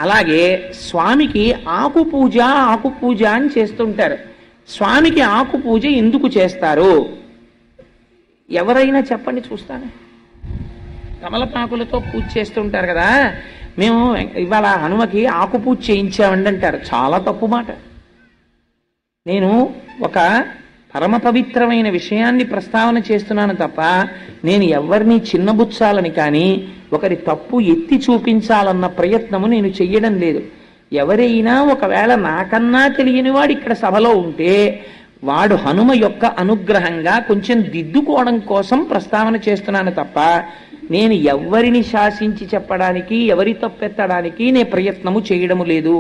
అలాగే స్వామికి ఆకు పూజ అని చేస్తుంటారు. స్వామికి ఆకు పూజ ఎందుకు చేస్తారు? ఎవరైనా చెప్పండి చూస్తాను. తమలపాకులతో పూజ చేస్తుంటారు కదా, మేము ఇవాళ హనుమకి ఆకు పూజ చేయించామండి అంటారు. చాలా తప్పు మాట. నేను ఒక పరమ పవిత్రమైన విషయాన్ని ప్రస్తావన చేస్తున్నాను తప్ప నేను ఎవరిని చిన్నబుచ్చాలని కానీ ఒకరి తప్పు ఎత్తి చూపించాలన్న ప్రయత్నము నేను చెయ్యడం లేదు. ఎవరైనా ఒకవేళ నాకన్నా తెలియని వాడు ఇక్కడ సభలో ఉంటే వాడు హనుమ యొక్క అనుగ్రహంగా కొంచెం దిద్దుకోవడం కోసం ప్రస్తావన చేస్తున్నాను తప్ప నేను ఎవరిని శాసించి చెప్పడానికి, ఎవరి తప్పెత్తడానికి నేను ప్రయత్నము చేయడము లేదు.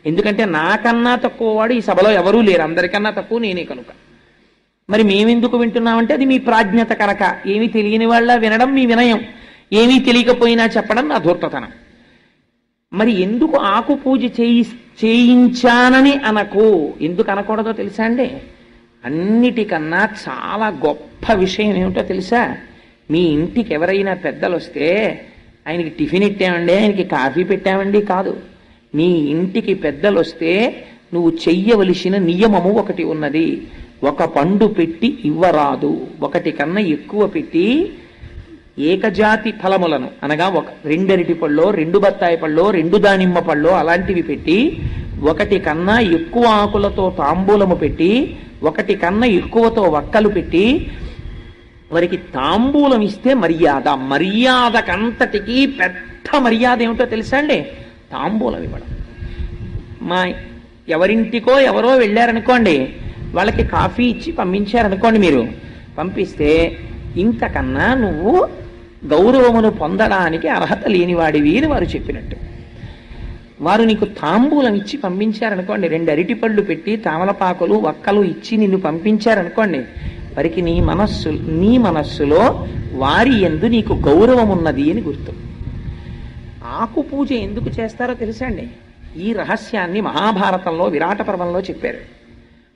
ఎందుకంటే నాకన్నా తక్కువ వాడు ఈ సభలో ఎవరూ లేరు, అందరికన్నా తక్కువ నేనే కనుక. మరి మేమెందుకు వింటున్నామంటే అది మీ ప్రాజ్ఞత కనుక. ఏమీ తెలియని వాళ్ళ వినడం మీ వినయం, ఏమీ తెలియకపోయినా చెప్పడం నా ధూర్తతనం. మరి ఎందుకు ఆకు పూజ చేయించానని అనకు? ఎందుకు అనకూడదో తెలుసా అండి? అన్నిటికన్నా చాలా గొప్ప విషయం ఏమిటో తెలుసా? మీ ఇంటికి ఎవరైనా పెద్దలు వస్తే ఆయనకి టిఫిన్ ఇట్టామండి, ఆయనకి కాఫీ పెట్టామండి కాదు. మీ ఇంటికి పెద్దలు వస్తే నువ్వు చెయ్యవలసిన నియమము ఒకటి ఉన్నది. ఒక పండు పెట్టి ఇవ్వరాదు, ఒకటి కన్నా ఎక్కువ పెట్టి ఏకజాతి ఫలములను అనగా రెండు అరటి పళ్ళో, రెండు బత్తాయి పళ్ళో, రెండు దానిమ్మ పళ్ళో అలాంటివి పెట్టి, ఒకటి కన్నా ఎక్కువ ఆకులతో తాంబూలము పెట్టి, ఒకటి కన్నా ఎక్కువతో వక్కలు పెట్టి వారికి తాంబూలం ఇస్తే మర్యాద. మర్యాదకంతటికీ పెద్ద మర్యాద ఏమిటో తెలుసా అండి? తాంబూలం ఇవ్వడం. మా ఎవరింటికో ఎవరో వెళ్ళారనుకోండి, వాళ్ళకి కాఫీ ఇచ్చి పంపించారనుకోండి, మీరు పంపిస్తే ఇంతకన్నా నువ్వు గౌరవమును పొందడానికి అర్హత లేనివాడివి అని వారు చెప్పినట్టు. వారు నీకు తాంబూలం ఇచ్చి పంపించారనుకోండి, రెండు అరటిపళ్ళు పెట్టి తామలపాకులు వక్కలు ఇచ్చి నిన్ను పంపించారనుకోండి, వారికి నీ మనస్సులో వారి యందు నీకు గౌరవం ఉన్నది అని గుర్తు. ఆకు పూజ ఎందుకు చేస్తారో తెలుసా అండి? ఈ రహస్యాన్ని మహాభారతంలో విరాట పర్వంలో చెప్పారు.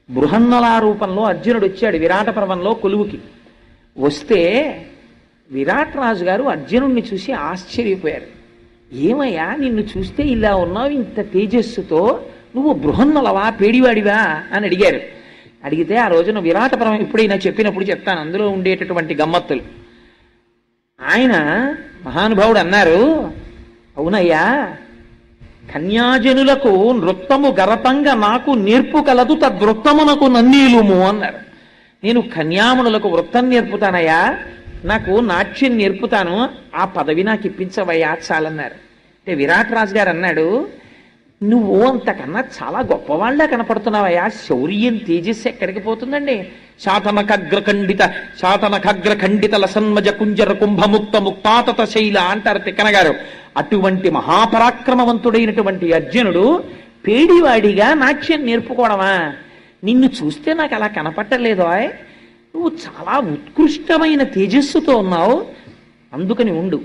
బృహన్నలా రూపంలో అర్జునుడు వచ్చాడు విరాట పర్వంలో కొలువుకి. వస్తే విరాట్ రాజు గారు అర్జునుడిని చూసి ఆశ్చర్యపోయారు. ఏమయ్యా, నిన్ను చూస్తే ఇలా ఉన్నావు, ఇంత తేజస్సుతో, నువ్వు బృహన్నలవా, పేడివాడివా అని అడిగారు. అడిగితే ఆ రోజున విరాట పర్వం ఎప్పుడైనా చెప్పినప్పుడు చెప్తాను, అందులో ఉండేటటువంటి గమ్మత్తులు. ఆయన మహానుభావుడు అన్నారు, అవునయ్యా, కన్యాజనులకు నృత్తము గరతంగా నాకు నేర్పు కలదు, తద్వృత్తమునకు నన్నీలుము అన్నారు. నేను కన్యామునులకు వృత్తం నేర్పుతానయ్యా, నాకు నాట్యం నేర్పుతాను, ఆ పదవి నాకు ఇప్పించవయ్యా చాలన్నారు. అంటే విరాట్ రాజు గారు అన్నాడు, నువ్వు అంతకన్నా చాలా గొప్పవాళ్ళ కనపడుతున్నావయ్యా, శౌర్యం తేజస్సు ఎక్కడికి పోతుందండి? శాతనఖగ్ర ఖండిత లసన్మజ కుంజర కుంభముక్త ముక్తాతత శైల అంటారు తిక్కన గారు. అటువంటి మహాపరాక్రమవంతుడైనటువంటి అర్జునుడు పేడివాడిగా నాట్యం నేర్పుకోవడమా? నిన్ను చూస్తే నాకు అలా కనపట్టలేదో, నువ్వు చాలా ఉత్కృష్టమైన తేజస్సుతో ఉన్నావు, అందుకని ఉండు,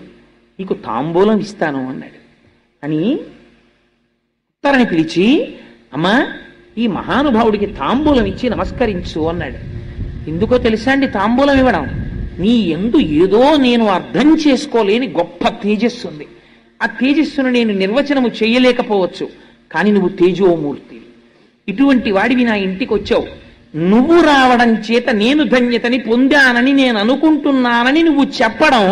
నీకు తాంబూలం ఇస్తాను అన్నాడు. అని ఉత్తరని పిలిచి, అమ్మా ఈ మహానుభావుడికి తాంబూలం ఇచ్చి నమస్కరించు అన్నాడు. ఎందుకో తెలుసా అండి తాంబూలం ఇవ్వడం? నీ యందు ఏదో నేను అర్థం చేసుకోలేని గొప్ప తేజస్సు ఉంది. ఆ తేజస్సును నేను నిర్వచనము చేయలేకపోవచ్చు, కానీ నువ్వు తేజోమూర్తి, ఇటువంటి వాడివి నా ఇంటికి వచ్చావు, నువ్వు రావడం చేత నేను ధన్యతని పొందానని నేను అనుకుంటున్నానని నువ్వు చెప్పడం,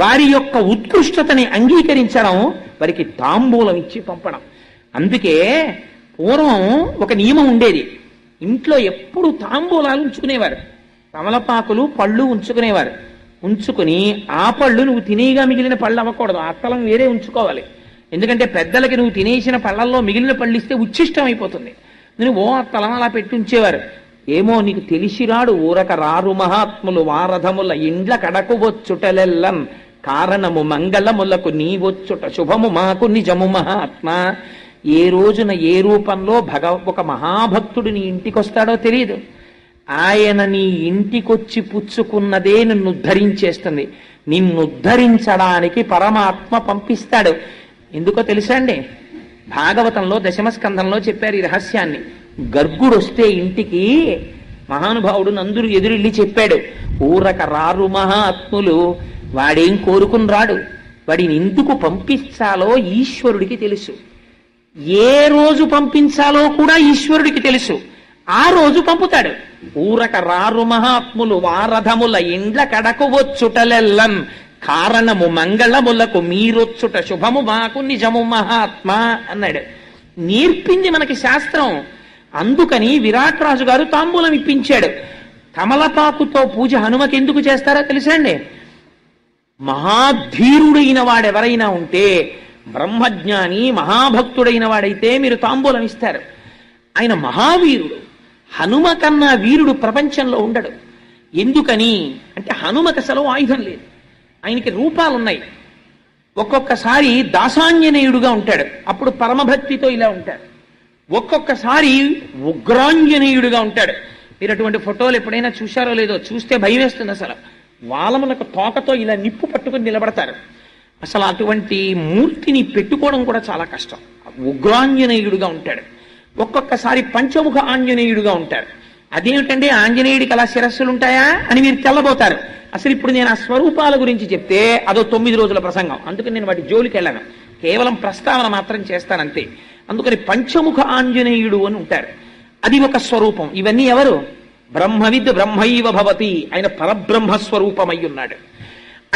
వారి యొక్క ఉత్కృష్టతని అంగీకరించడం, వారికి తాంబూలం ఇచ్చి పంపడం. అందుకే పూర్వం ఒక నియమం ఉండేది, ఇంట్లో ఎప్పుడు తాంబూలాలు ఉంచుకునేవారు, తమలపాకులు పళ్ళు ఉంచుకునేవారు. ఉంచుకుని ఆ పళ్ళు నువ్వు తినేగా మిగిలిన పళ్ళు అవ్వకూడదు, అత్తలం వేరే ఉంచుకోవాలి. ఎందుకంటే పెద్దలకి నువ్వు తినేసిన పళ్ళల్లో మిగిలిన పళ్ళు ఇస్తే ఉచ్ఛిష్టం అయిపోతుంది. నువ్వు అత్తలం అలా పెట్టి ఉంచేవారు. ఏమో నీకు తెలిసిరాడు ఊరక రారు మహాత్ములు వారధముల ఇండ్ల కడకు వచ్చుటలెల్లన్ కారణము మంగళములకు నీ వచ్చుట శుభము మాకు నిజము మహాత్మ. ఏ రోజున ఏ రూపంలో ఒక మహాభక్తుడు నీ ఇంటికి వస్తాడో తెలియదు. ఆయన నీ ఇంటికొచ్చి పుచ్చుకున్నదే నిన్ను ఉద్ధరించేస్తుంది. నిన్ను ఉద్ధరించడానికి పరమాత్మ పంపిస్తాడు. ఎందుకో తెలుసా అండి? భాగవతంలో దశమస్కంధంలో చెప్పారు ఈ రహస్యాన్ని. గర్గుడొస్తే ఇంటికి మహానుభావుడు నందుడు ఎదురెళ్ళి చెప్పాడు, ఊరక రారు మహాత్ములు, వాడేం కోరుకుని రాడు, వాడిని ఎందుకు పంపించాలో ఈశ్వరుడికి తెలుసు. ఏ రోజు పంపించాలో కూడా ఈశ్వరుడికి తెలుసు. ఆ రోజు పంపుతాడు. ఊరక రారు మహాత్ములు వారథముల ఇండ్ల కడకు వచ్చుటలెల్లన్ కారణము మంగళములకు మీరొచ్చుట శుభము మాకు నిజము మహాత్మా అన్నాడు. నేర్పింది మనకి శాస్త్రం. అందుకని విరాట్ రాజు గారు తాంబూలం ఇప్పించాడు. కమలపాకుతో పూజ హనుమకి ఎందుకు చేస్తారో తెలుసండి? మహాధీరుడైన వాడెవరైనా ఉంటే, బ్రహ్మజ్ఞాని మహాభక్తుడైన వాడైతే మీరు తాంబూలం ఇస్తారు. ఆయన మహావీరుడు. హనుమ కన్నా వీరుడు ప్రపంచంలో ఉండడు. ఎందుకని అంటే హనుమకి అసలు ఆయుధం లేదు. ఆయనకి రూపాలున్నాయి. ఒక్కొక్కసారి దాసాంజనేయుడుగా ఉంటాడు, అప్పుడు పరమభక్తితో ఇలా ఉంటాడు. ఒక్కొక్కసారి ఉగ్రాంజనేయుడుగా ఉంటాడు. మీరు అటువంటి ఫోటోలు ఎప్పుడైనా చూశారో లేదో, చూస్తే భయం వేస్తుంది. అసలు వాళ్ళమునకు తోకతో ఇలా నిప్పు పట్టుకుని నిలబడతారు. అసలు అటువంటి మూర్తిని పెట్టుకోవడం కూడా చాలా కష్టం. ఉగ్రాంజనేయుడుగా ఉంటాడు. ఒక్కొక్కసారి పంచముఖ ఆంజనేయుడుగా ఉంటారు. అదేమిటంటే ఆంజనేయుడికి అలా శిరస్సులు ఉంటాయా అని మీరు తెల్లబోతారు. అసలు ఇప్పుడు నేను ఆ స్వరూపాల గురించి చెప్తే అదో 9 రోజుల ప్రసంగం. అందుకని నేను వాటి జోలికి వెళ్ళను, కేవలం ప్రస్తావన మాత్రం చేస్తానంతే. అందుకని పంచముఖ ఆంజనేయుడు అని ఉంటారు. అది ఒక స్వరూపం. ఇవన్నీ ఎవరు? బ్రహ్మవిద్ బ్రహ్మైవ భవతి, ఆయన పరబ్రహ్మస్వరూపమై ఉన్నాడు.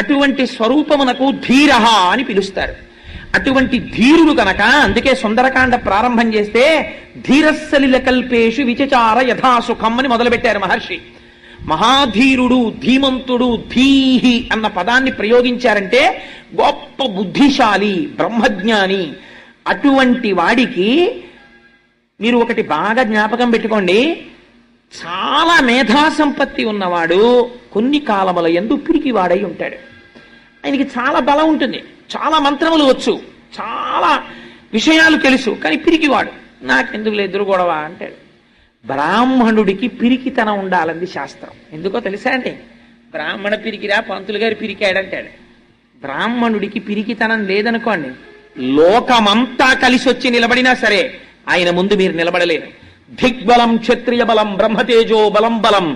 అటువంటి స్వరూపమునకు ధీరః అని పిలుస్తారు. అటువంటి ధీరుడు కనుక అందుకే సుందరకాండ ప్రారంభం చేస్తే ధీరస్సలిల కల్పేషు విచచార యథాసుఖం అని మొదలుపెట్టారు మహర్షి. మహాధీరుడు, ధీమంతుడు, ధీహి అన్న పదాన్ని ప్రయోగించారంటే గొప్ప బుద్ధిశాలి, బ్రహ్మజ్ఞాని. అటువంటి వాడికి మీరు ఒకటి బాగా జ్ఞాపకం పెట్టుకోండి, చాలా మేధా సంపత్తి ఉన్నవాడు కొన్ని కాలముల యందు పిరికివాడై ఉంటాడు. ఆయనకి చాలా బలం ఉంటుంది, చాలా మంత్రములు వచ్చు, చాలా విషయాలు తెలుసు, కానీ పిరికివాడు. నాకెందుకు ఎదురు గొడవ అంటాడు. బ్రాహ్మణుడికి పిరికితనం ఉండాలంది శాస్త్రం. ఎందుకో తెలుసా అండి? బ్రాహ్మణ పిరికిరా, పంతులు గారు పిరికాడంటాడు. బ్రాహ్మణుడికి పిరికితనం లేదనుకోండి, లోకమంతా కలిసి వచ్చి నిలబడినా సరే ఆయన ముందు మీరు నిలబడలేరు. దిగ్బలం క్షత్రియ బలం బ్రహ్మతేజో బలం బలం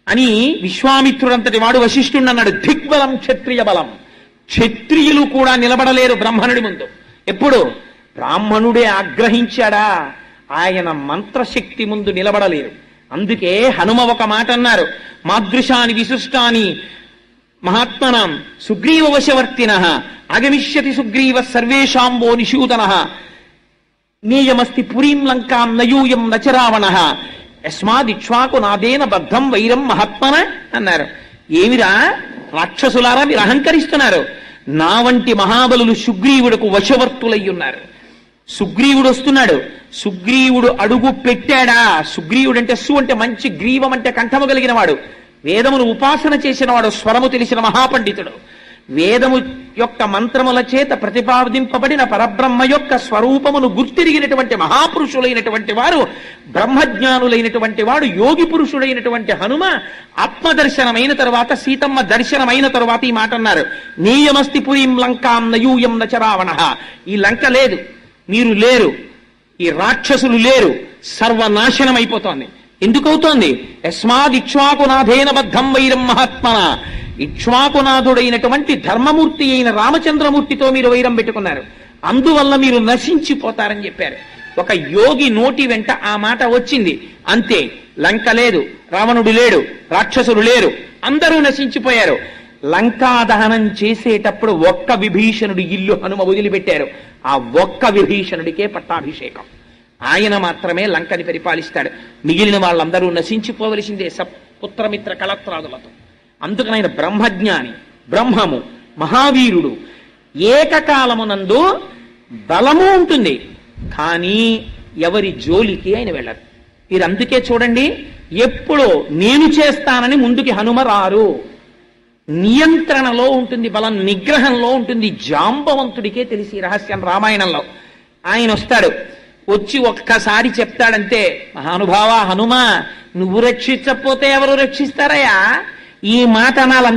అని విశ్వామిత్రుడంతటి వాడు వశిష్ఠుడు అన్నాడు. దిగ్బలం క్షత్రియ బలం. క్షత్రియులు కూడా నిలబడలేరు బ్రహ్మణుడి ముందు. ఎప్పుడు? బ్రాహ్మణుడే ఆగ్రహించాడా, ఆయన మంత్రశక్తి ముందు నిలబడలేరు. అందుకే హనుమ ఒక మాట అన్నారు, మాదృశాని విశిష్టాని మహాత్మనాం సుగ్రీవ వశవర్తినః ఆగమిష్యతి సుగ్రీవ సర్వేషాంబో నిషూదనః నేయమస్తి పురీం లంకాం నయూయం నచరావణః యస్మాదిక్ష్వాకు నాదేన బద్ధం వైరం మహాత్మన అన్నారు. ఏమిరా రాక్షసులారా మీరు అహంకరిస్తున్నారు? నా వంటి మహాబలులు సుగ్రీవుడుకు వశవర్తులై ఉన్నారు. సుగ్రీవుడు వస్తున్నాడు. సుగ్రీవుడు అడుగు పెట్టాడా? సుగ్రీవుడు అంటే సు అంటే మంచి, గ్రీవం అంటే కంఠము కలిగిన వాడు, వేదమును ఉపాసన చేసిన వాడు, స్వరము తెలిసిన మహాపండితుడు. వేదము యొక్క మంత్రముల చేత ప్రతిపాదింపబడిన పరబ్రహ్మ యొక్క స్వరూపమును గుర్తిరిగినటువంటి మహాపురుషులైనటువంటి వారు, బ్రహ్మజ్ఞానులైనటువంటి వాడు, యోగి పురుషుడైనటువంటి హనుమ ఆత్మదర్శనమైన తరువాత, సీతమ్మ దర్శనమైన తరువాత ఈ మాట అన్నారు, నీయమస్తి పురీం లంకాం నయూయం నచరావణః. ఈ లంక లేదు, మీరు లేరు, ఈ రాక్షసులు లేరు, సర్వనాశనం అయిపోతోంది. ఎందుకవుతోంది? యస్మాద్ ఇక్ష్వాకునాథేన బద్ధం వైరం మహాత్మన. ఇక్ష్వాకునాథుడైనటువంటి ధర్మమూర్తి అయిన రామచంద్రమూర్తితో మీరు వైరం పెట్టుకున్నారు, అందువల్ల మీరు నశించిపోతారని చెప్పారు. ఒక యోగి నోటి వెంట ఆ మాట వచ్చింది, అంతే. లంక లేదు, రావణుడు లేడు, రాక్షసులు లేరు, అందరూ నశించిపోయారు. లంకా దహనం చేసేటప్పుడు ఒక్క విభీషణుడి ఇల్లు హనుమ వదిలిపెట్టారు. ఆ ఒక్క విభీషణుడికే పట్టాభిషేకం. ఆయన మాత్రమే లంకని పరిపాలిస్తాడు. మిగిలిన వాళ్ళందరూ నశించిపోవలసిందే పుత్రమిత్ర కళత్రాదులతో. అందుకని ఆయన బ్రహ్మజ్ఞాని, బ్రహ్మము, మహావీరుడు. ఏకకాలమునందు బలము ఉంటుంది, కానీ ఎవరి జోలికి ఆయన వెళ్ళరు. మీరు అందుకే చూడండి, ఎప్పుడో నేను చేస్తానని ముందుకి హనుమ రారు. నియంత్రణలో ఉంటుంది, బలం నిగ్రహంలో ఉంటుంది. జాంబవంతుడికే తెలిసి రహస్యం. రామాయణంలో ఆయన వస్తాడు, వచ్చి ఒక్కసారి చెప్తాడంతే, మహానుభావ హనుమ, నువ్వు రక్షించకపోతే ఎవరు రక్షిస్తారయ్యా? ఈ మాట అనాలి.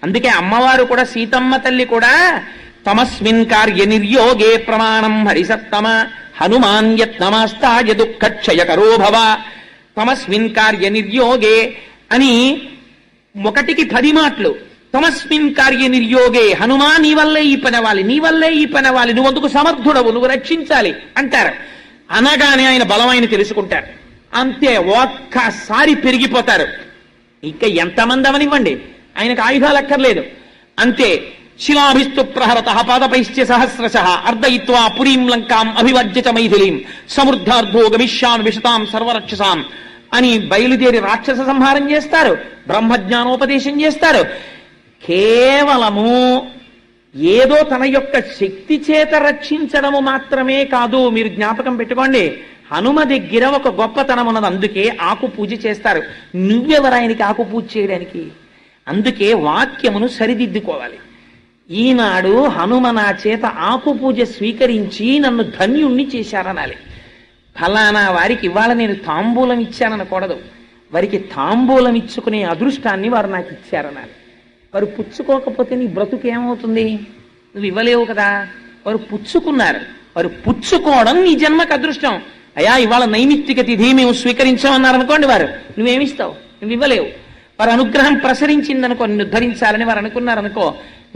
అందుకే అమ్మవారు కూడా, సీతమ్మ తల్లి కూడా, తమస్మిన్ కార్య నిర్యోగే ప్రమాణం హరిసత్తమ హనుమాన్ యత్నమాస్తాయ దుఃఖక్షయకరో భవ. తమస్మిన్ కార్య నిర్యోగే అని 1కి 10 మాటలు. తమస్మిన్ కార్య నిర్యోగే హనుమా నీ వల్లే ఈ పని అవ్వాలి, నీ వల్లే ఈ పని అవ్వాలి, నువ్వు అందుకు సమర్థుడవు, నువ్వు రక్షించాలి అంటారు. అనగానే ఆయన బలమైన తెలుసుకుంటారు. అంతే, ఒక్కసారి పెరిగిపోతారు. ఇక ఎంతమంది అవనివ్వండి, ఆయనకు ఆయుధాలు అక్కర్లేదు. అంతే, శిలాభిస్తు ప్రహరత పాదపైశ్చ సహస్రశ అర్ధయిత్వా పురీం లంకాం అభివర్జిత మైథిలీం సమృద్ధార్థో గమిష్యాన్ విశతాం సర్వరక్షసాం అని బయలుదేరి రాక్షస సంహారం చేస్తారు, బ్రహ్మజ్ఞానోపదేశం చేస్తారు. కేవలము ఏదో తన యొక్క శక్తి చేత రక్షించడము మాత్రమే కాదు. మీరు జ్ఞాపకం పెట్టుకోండి, హనుమ దగ్గర ఒక గొప్పతనం ఉన్నది. అందుకే ఆకు పూజ చేస్తారు. నువ్వెవరాయనికి ఆకు పూజ చేయడానికి? అందుకే వాక్యమును సరిదిద్దుకోవాలి. ఈనాడు హనుమ నా చేత ఆకు పూజ స్వీకరించి నన్ను ధన్యుణ్ణి చేశారనాలి. ఫలానా వారికి ఇవాళ నేను తాంబూలం ఇచ్చాననకూడదు. వారికి తాంబూలం ఇచ్చుకునే అదృష్టాన్ని వారు నాకు ఇచ్చారనాలి. వారు పుచ్చుకోకపోతే నీ బ్రతుకు ఏమవుతుంది? నువ్వు ఇవ్వలేవు కదా. వారు పుచ్చుకున్నారు, వారు పుచ్చుకోవడం నీ జన్మకు అదృష్టం. అయ్యా ఇవాళ నైమిత్తిక తిథి మేము స్వీకరించామన్నారనుకోండి, వారు నువ్వేమిస్తావు? నువ్వు ఇవ్వలేవు. వారు అనుగ్రహం ప్రసరించిందనుకో, నిన్ను ధరించాలని వారు అనుకున్నారనుకో,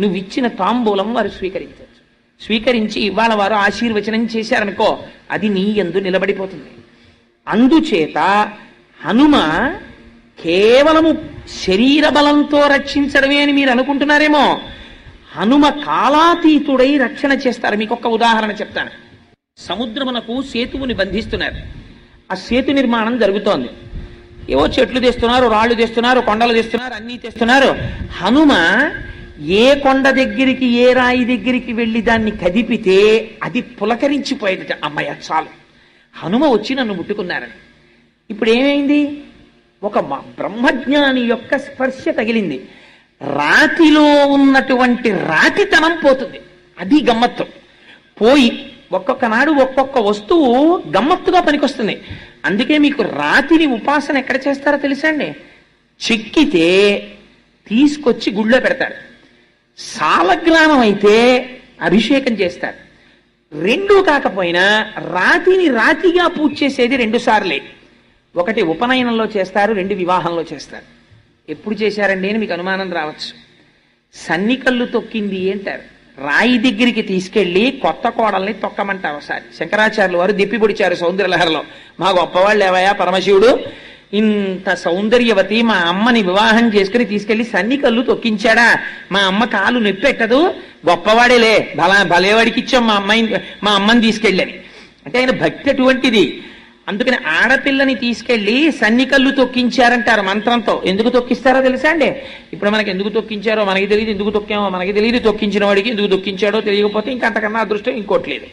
నువ్వు ఇచ్చిన తాంబూలం వారు స్వీకరించవచ్చు. స్వీకరించి ఇవాళ వారు ఆశీర్వచనం చేశారనుకో, అది నీ యందు నిలబడిపోతుంది. అందుచేత హనుమ కేవలము శరీర బలంతో రక్షించడమే అని మీరు అనుకుంటున్నారేమో. హనుమ కాలాతీతుడై రక్షణ చేస్తారు. మీకు ఒక్క ఉదాహరణ చెప్తాను. సముద్రమునకు సేతువుని బంధిస్తున్నారు. ఆ సేతు నిర్మాణం జరుగుతోంది. ఏవో చెట్లు తెస్తున్నారు, రాళ్లు తెస్తున్నారు, కొండలు తెస్తున్నారు, అన్నీ తెస్తున్నారు. హనుమ ఏ కొండ దగ్గరికి, ఏ రాయి దగ్గరికి వెళ్ళి దాన్ని కదిపితే అది పులకరించిపోయేదట. అమ్మయ్య చాలు, హనుమ వచ్చి నన్ను ముట్టుకున్నారని. ఇప్పుడు ఏమైంది? ఒక బ్రహ్మజ్ఞాని యొక్క స్పర్శ తగిలింది. రాతిలో ఉన్నటువంటి రాతితనం పోతుంది. అది గమ్మత్తు. పోయి ఒక్కొక్క నాడు ఒక్కొక్క వస్తువు గమ్మత్తుగా పనికొస్తుంది. అందుకే మీకు రాతిని ఉపాసన ఎక్కడ చేస్తారో తెలుసా అండి? చెక్కితే తీసుకొచ్చి గుళ్ళో పెడతారు. సాలగ్రామం అయితే అభిషేకం చేస్తారు. రెండూ కాకపోయినా రాతిని రాతిగా పూజ చేసేది 2 సార్లే. ఒకటి ఉపనయనంలో చేస్తారు, 2 వివాహంలో చేస్తారు. ఎప్పుడు చేశారండి అని మీకు అనుమానం రావచ్చు. సన్నికళ్ళు తొక్కింది అంటారు. రాయి దగ్గరికి తీసుకెళ్లి కొత్త కోడల్ని తొక్కమంటారు. ఒకసారి శంకరాచార్యులు వారు దిప్పి పొడిచారు సౌందర్యలహరిలో. మా గొప్పవాళ్ళు ఏవయా పరమశివుడు ఇంత సౌందర్యవతి మా అమ్మని వివాహం చేసుకుని తీసుకెళ్లి సన్నికళ్ళు తొక్కించాడా? మా అమ్మ కాలు నొప్పెట్టదు, గొప్పవాడేలే, భలేవాడికి ఇచ్చాం మా అమ్మని తీసుకెళ్ళని. అంటే ఆయన భక్తి అటువంటిది. అందుకని ఆడపిల్లని తీసుకెళ్లి సన్నికళ్ళు తొక్కించారంటారు మంత్రంతో. ఎందుకు తొక్కిస్తారో తెలుసా అండి? ఇప్పుడు మనకి ఎందుకు తొక్కించారో మనకి తెలియదు, ఎందుకు తొక్కామో మనకి తెలియదు, తొక్కించిన వాడికి ఎందుకు తొక్కించాడో తెలియకపోతే ఇంకంతకన్నా అదృష్టం ఇంకోట్లేదు.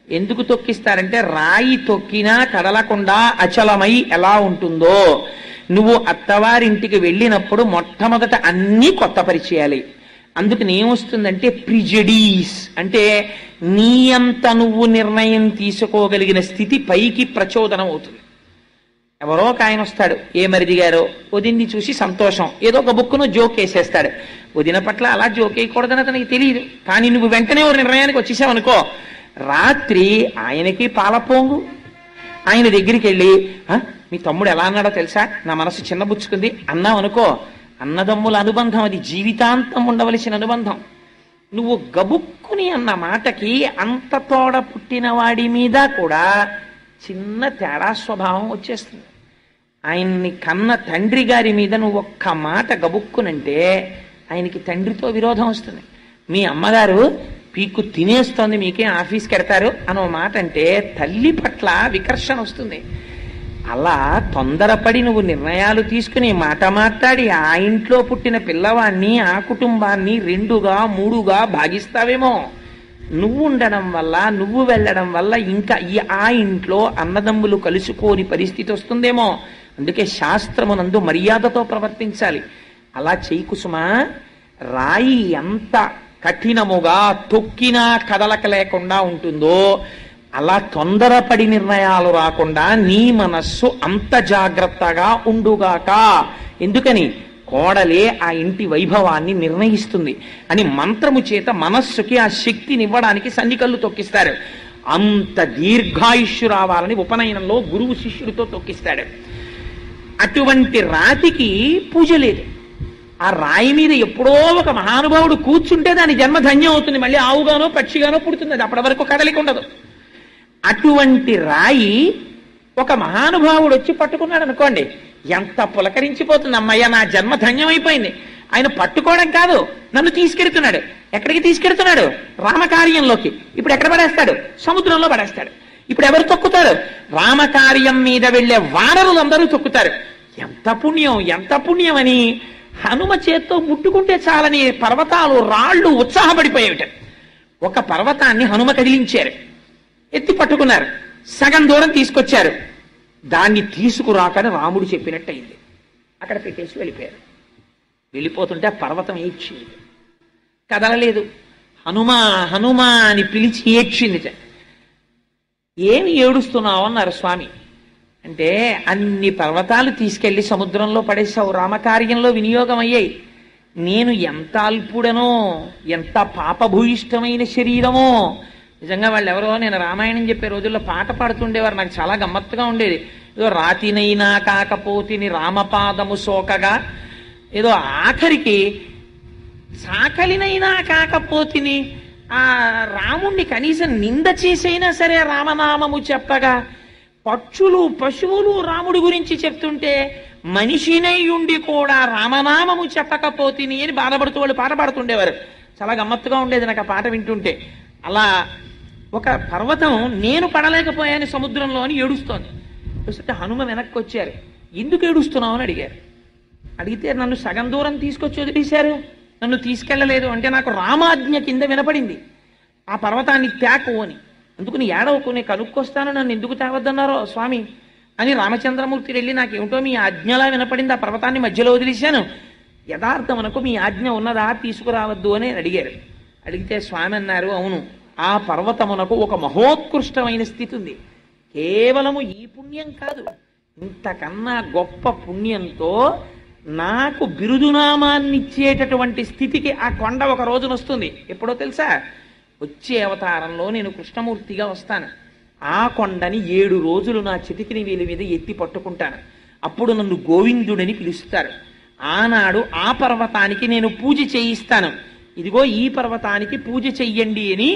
ఎందుకు తొక్కిస్తారంటే రాయి తొక్కినా కదలకుండా అచలమై ఎలా ఉంటుందో, నువ్వు అత్తవారింటికి వెళ్ళినప్పుడు మొట్టమొదట అన్నీ కొత్త పరిచయాలి. అందుకని ఏమొస్తుందంటే ప్రిజడీస్ అంటే నీ అంత నువ్వు నిర్ణయం తీసుకోగలిగిన స్థితి పైకి ప్రచోదనం అవుతుంది. ఎవరో ఒక ఆయన వస్తాడు, ఏ మరిది గారో, వదిన్ని చూసి సంతోషం, ఏదో ఒక బుక్కును జోక్ వేసేస్తాడు. వదిన పట్ల అలా జోక్ వేయకూడదని అతనికి తెలియదు. కానీ నువ్వు వెంటనే ఒక నిర్ణయానికి వచ్చేసావనుకో, రాత్రి ఆయనకి పాలపోంగు. ఆయన దగ్గరికి వెళ్ళి మీ తమ్ముడు ఎలా అన్నాడో తెలుసా, నా మనసు చిన్నబుచ్చుకుంది అన్నావు అనుకో, అన్నదమ్ముల అనుబంధం అది జీవితాంతం ఉండవలసిన అనుబంధం. నువ్వు గబుక్కుని అన్న మాటకి అంత తోడ పుట్టిన వాడి మీద కూడా చిన్న తేడా స్వభావం వచ్చేస్తుంది. ఆయన్ని కన్న తండ్రి గారి మీద నువ్వు ఒక్క మాట గబుక్కునంటే ఆయనకి తండ్రితో విరోధం వస్తుంది. మీ అమ్మగారు పీక్కు తినేస్తోంది, మీకే ఆఫీస్కి వెడతారు అనో మాట అంటే తల్లి పట్ల వికర్షణ వస్తుంది. అలా తొందరపడి నువ్వు నిర్ణయాలు తీసుకుని మాట మాట్లాడి ఆ ఇంట్లో పుట్టిన పిల్లవాడిని, ఆ కుటుంబాన్ని 2గా 3గా భాగిస్తావేమో. నువ్వు ఉండడం వల్ల, నువ్వు వెళ్ళడం వల్ల ఇంకా ఆ ఇంట్లో అన్నదమ్ములు కలుసుకోని పరిస్థితి వస్తుందేమో. అందుకే శాస్త్రమునందు మర్యాదతో ప్రవర్తించాలి. అలా చెయ్యి కుసుమా. రాయి ఎంత కఠినముగా తొక్కినా కదలక లేకుండా ఉంటుందో అలా తొందరపడి నిర్ణయాలు రాకుండా నీ మనస్సు అంత జాగ్రత్తగా ఉండుగాక. ఎందుకని? కోడలే ఆ ఇంటి వైభవాన్ని నిర్ణయిస్తుంది అని మంత్రము చేత మనస్సుకి ఆ శక్తినివ్వడానికి సన్నికళ్ళు తొక్కిస్తారు. అంత దీర్ఘాయుష్యు రావాలని ఉపనయనంలో గురువు శిష్యుడితో తొక్కిస్తాడు. అటువంటి రాతికి పూజ లేదు. ఆ రాయి మీద ఎప్పుడో ఒక మహానుభావుడు కూర్చుంటే దాని జన్మ ధన్యం అవుతుంది, మళ్ళీ ఆవుగానో పక్షిగానో పుడుతుంది, అది అప్పటి వరకు కదలిక ఉండదు. అటువంటి రాయి ఒక మహానుభావుడు వచ్చి పట్టుకున్నాడు అనుకోండి, ఎంత పులకరించిపోతుంది, అమ్మయ్య నా జన్మ ధన్యమైపోయింది. ఆయన పట్టుకోవడం కాదు, నన్ను తీసుకెడుతున్నాడు. ఎక్కడికి తీసుకెడుతున్నాడు? రామకార్యంలోకి. ఇప్పుడు ఎక్కడ పడేస్తాడు? సముద్రంలో పడేస్తాడు. ఇప్పుడు ఎవరు తొక్కుతారు? రామకార్యం మీద వెళ్లే వానరులందరూ తొక్కుతారు. ఎంత పుణ్యం, ఎంత పుణ్యం అని హనుమ చేత్తో ముట్టుకుంటే చాలని పర్వతాలు రాళ్లు ఉత్సాహపడిపోయేవిట. ఒక పర్వతాన్ని హనుమ కదిలించారు, ఎత్తి పట్టుకున్నారు, సగం దూరం తీసుకొచ్చారు. దాన్ని తీసుకురాకని రాముడు చెప్పినట్టు అయింది. అక్కడ పెట్టేసి వెళ్ళిపోయారు. వెళ్ళిపోతుంటే ఆ పర్వతం ఏడ్చింది, కదలలేదు. హనుమా హనుమా అని పిలిచి ఏడ్చింది. ఏమి ఏడుస్తున్నావు అన్నారు స్వామి. అంటే అన్ని పర్వతాలు తీసుకెళ్లి సముద్రంలో పడేసావు, రామకార్యంలో వినియోగం అయ్యాయి. నేను ఎంత అల్పుడనో, ఎంత పాపభూయిష్టమైన శరీరమో. నిజంగా వాళ్ళు ఎవరో, నేను రామాయణం చెప్పే రోజుల్లో పాట పాడుతుండేవారు, నాకు చాలా గమ్మత్తుగా ఉండేది. ఏదో రాతినైనా కాకపోతిని రామపాదము సోకగా, ఏదో ఆఖరికి సాకలినైనా కాకపోతిని ఆ రాముణ్ణి కనీసం నింద చేసైనా సరే రామనామము చెప్పగా, పక్షులు పశువులు రాముడి గురించి చెప్తుంటే మనిషినై ఉండి కూడా రామనామము చెప్పకపోతిని అని బాధపడుతూ వాళ్ళు పాట పాడుతుండేవారు. చాలా గమ్మత్తుగా ఉండేది నాకు ఆ పాట వింటుంటే. అలా ఒక పర్వతం నేను పడలేకపోయాను సముద్రంలో అని ఏడుస్తోంది. చూస్తే హనుమ వెనక్కి వచ్చారు. ఎందుకు ఏడుస్తున్నావు అని అడిగారు. అడిగితే నన్ను సగం దూరం తీసుకొచ్చి వదిలేశారు, నన్ను తీసుకెళ్లలేదు అంటే నాకు రామాజ్ఞ కింద వినపడింది ఆ పర్వతాన్ని తేకు అని. అందుకు నీ ఏడవకు, నేను కనుక్కొస్తాను, నన్ను ఎందుకు తేవద్దన్నారో స్వామి అని రామచంద్రమూర్తి వెళ్ళి నాకేమిటో మీ ఆజ్ఞలా వినపడింది, ఆ పర్వతాన్ని మధ్యలో వదిలేశాను, యథార్థమనకు మీ ఆజ్ఞ ఉన్నదా, తీసుకురావద్దు అని అడిగారు. అడిగితే స్వామి అన్నారు, అవును, ఆ పర్వతమునకు ఒక మహోత్కృష్టమైన స్థితి ఉంది. కేవలము ఈ పుణ్యం కాదు, ఇంతకన్నా గొప్ప పుణ్యంతో నాకు బిరుదునామాన్ని ఇచ్చేటటువంటి స్థితికి ఆ కొండ ఒక రోజున వస్తుంది. ఎప్పుడో తెలుసా? వచ్చే అవతారంలో నేను కృష్ణమూర్తిగా వస్తాను. ఆ కొండని 7 రోజులు నా చిటికిని వేలి మీద ఎత్తి పట్టుకుంటాను. అప్పుడు నన్ను గోవిందుడని పిలుస్తారు. ఆనాడు ఆ పర్వతానికి నేను పూజ చేయిస్తాను. ఇదిగో ఈ పర్వతానికి పూజ చెయ్యండి అని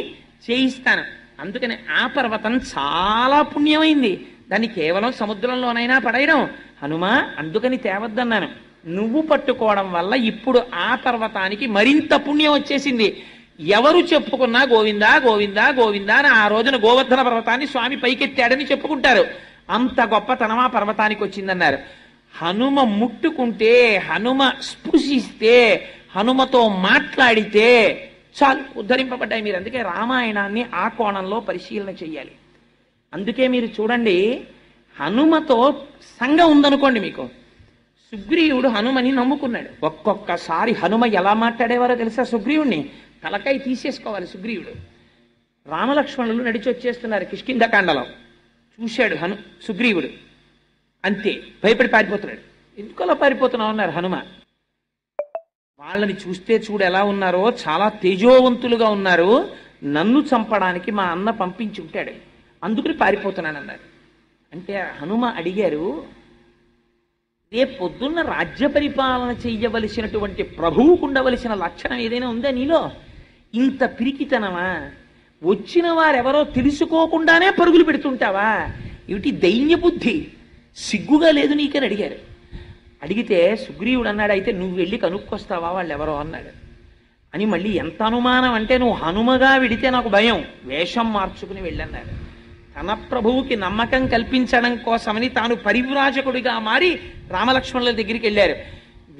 చేయిస్తాను. అందుకని ఆ పర్వతం చాలా పుణ్యమైంది, దాన్ని కేవలం సముద్రంలోనైనా పడేయడం. హనుమా అందుకని తేవద్దన్నాను. నువ్వు పట్టుకోవడం వల్ల ఇప్పుడు ఆ పర్వతానికి మరింత పుణ్యం వచ్చేసింది. ఎవరు చెప్పుకున్నా గోవిందా గోవిందా గోవిందా అని ఆ రోజున గోవర్ధన పర్వతాన్ని స్వామి పైకెత్తాడని చెప్పుకుంటారు. అంత గొప్పతనం ఆ పర్వతానికి వచ్చిందన్నారు. హనుమ ముట్టుకుంటే, హనుమ స్పృశిస్తే, హనుమతో మాట్లాడితే చాలు ఉద్ధరింపబడ్డాయి మీరు. అందుకే రామాయణాన్ని ఆ కోణంలో పరిశీలన చెయ్యాలి. అందుకే మీరు చూడండి, హనుమతో సంఘం ఉందనుకోండి మీకు. సుగ్రీవుడు హనుమని నమ్ముకున్నాడు. ఒక్కొక్కసారి హనుమ ఎలా మాట్లాడేవారో తెలుసా? సుగ్రీవుణ్ణి తలకాయ తీసేసుకోవాలి సుగ్రీవుడు. రామలక్ష్మణులు నడిచి వచ్చేస్తున్నారు కిష్కింధకాండలో. చూశాడు సుగ్రీవుడు, అంతే భయపడి పారిపోతున్నాడు. ఎందుకు అలా పారిపోతున్నావు అన్నారు హనుమ. వాళ్ళని చూస్తే చూడు ఎలా ఉన్నారో, చాలా తేజోవంతులుగా ఉన్నారు, నన్ను చంపడానికి మా అన్న పంపించి ఉంటాడు, అందుకని పారిపోతున్నానన్నారు. అంటే హనుమ అడిగారు, రేపు పొద్దున్న రాజ్య పరిపాలన చెయ్యవలసినటువంటి ప్రభువుకు ఉండవలసిన లక్షణం ఏదైనా ఉందా నీలో? ఇంత పిరికితనమా? వచ్చిన వారెవరో తెలుసుకోకుండానే పరుగులు పెడుతుంటావా? ఏమిటి దైన్య బుద్ధి, సిగ్గుగా లేదు నీకని అడిగారు. అడిగితే సుగ్రీవుడు అన్నాడు, అయితే నువ్వు వెళ్ళి కనుక్కొస్తావా వాళ్ళు ఎవరో అన్నాడు. అని మళ్ళీ ఎంత అనుమానం అంటే, నువ్వు హనుమగా వెడితే నాకు భయం, వేషం మార్చుకుని వెళ్ళన్నాడు. తన ప్రభువుకి నమ్మకం కల్పించడం కోసమని తాను పరివ్రాజకుడిగా మారి రామలక్ష్మణుల దగ్గరికి వెళ్ళారు.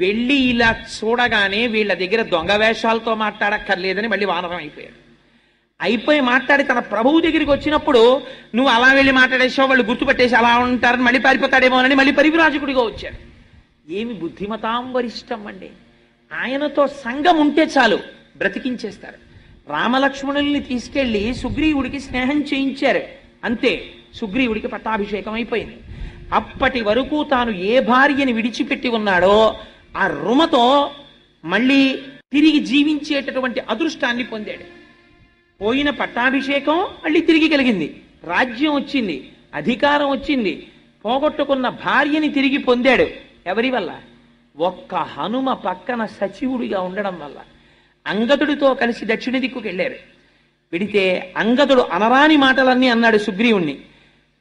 వెళ్ళి ఇలా చూడగానే వీళ్ళ దగ్గర దొంగ వేషాలతో మాట్లాడక్కర్లేదని మళ్ళీ వానరం అయిపోయాడు. అయిపోయి మాట్లాడి తన ప్రభువు దగ్గరికి వచ్చినప్పుడు నువ్వు అలా వెళ్ళి మాట్లాడేసావు, వాళ్ళు గుర్తుపట్టేసి అలా ఉంటారని మళ్ళీ పారిపోతాడేమోనని మళ్ళీ పరివ్రాజకుడిగా వచ్చాడు. ఏమి బుద్ధిమతాం వరిష్టం అండి. ఆయనతో సంఘం ఉంటే చాలు బ్రతికించేస్తారు. రామలక్ష్మణుల్ని తీసుకెళ్లి సుగ్రీవుడికి స్నేహం చేయించారు, అంతే సుగ్రీవుడికి పట్టాభిషేకం అయిపోయింది. అప్పటి వరకు తాను ఏ భార్యని విడిచిపెట్టి ఉన్నాడో ఆ రుమతో మళ్ళీ తిరిగి జీవించేటటువంటి అదృష్టాన్ని పొందాడు. పోయిన పట్టాభిషేకం మళ్ళీ తిరిగి కలిగింది, రాజ్యం వచ్చింది, అధికారం వచ్చింది, పోగొట్టుకున్న భార్యని తిరిగి పొందాడు. ఎవరి వల్ల? ఒక్క హనుమ పక్కన సచివుడిగా ఉండడం వల్ల అంగదుడితో కలిసి దక్షిణ దిక్కుకు వెళ్ళారు. వెడితే అంగదుడు అనరాని మాటలన్నీ అన్నాడు సుగ్రీవుణ్ణి.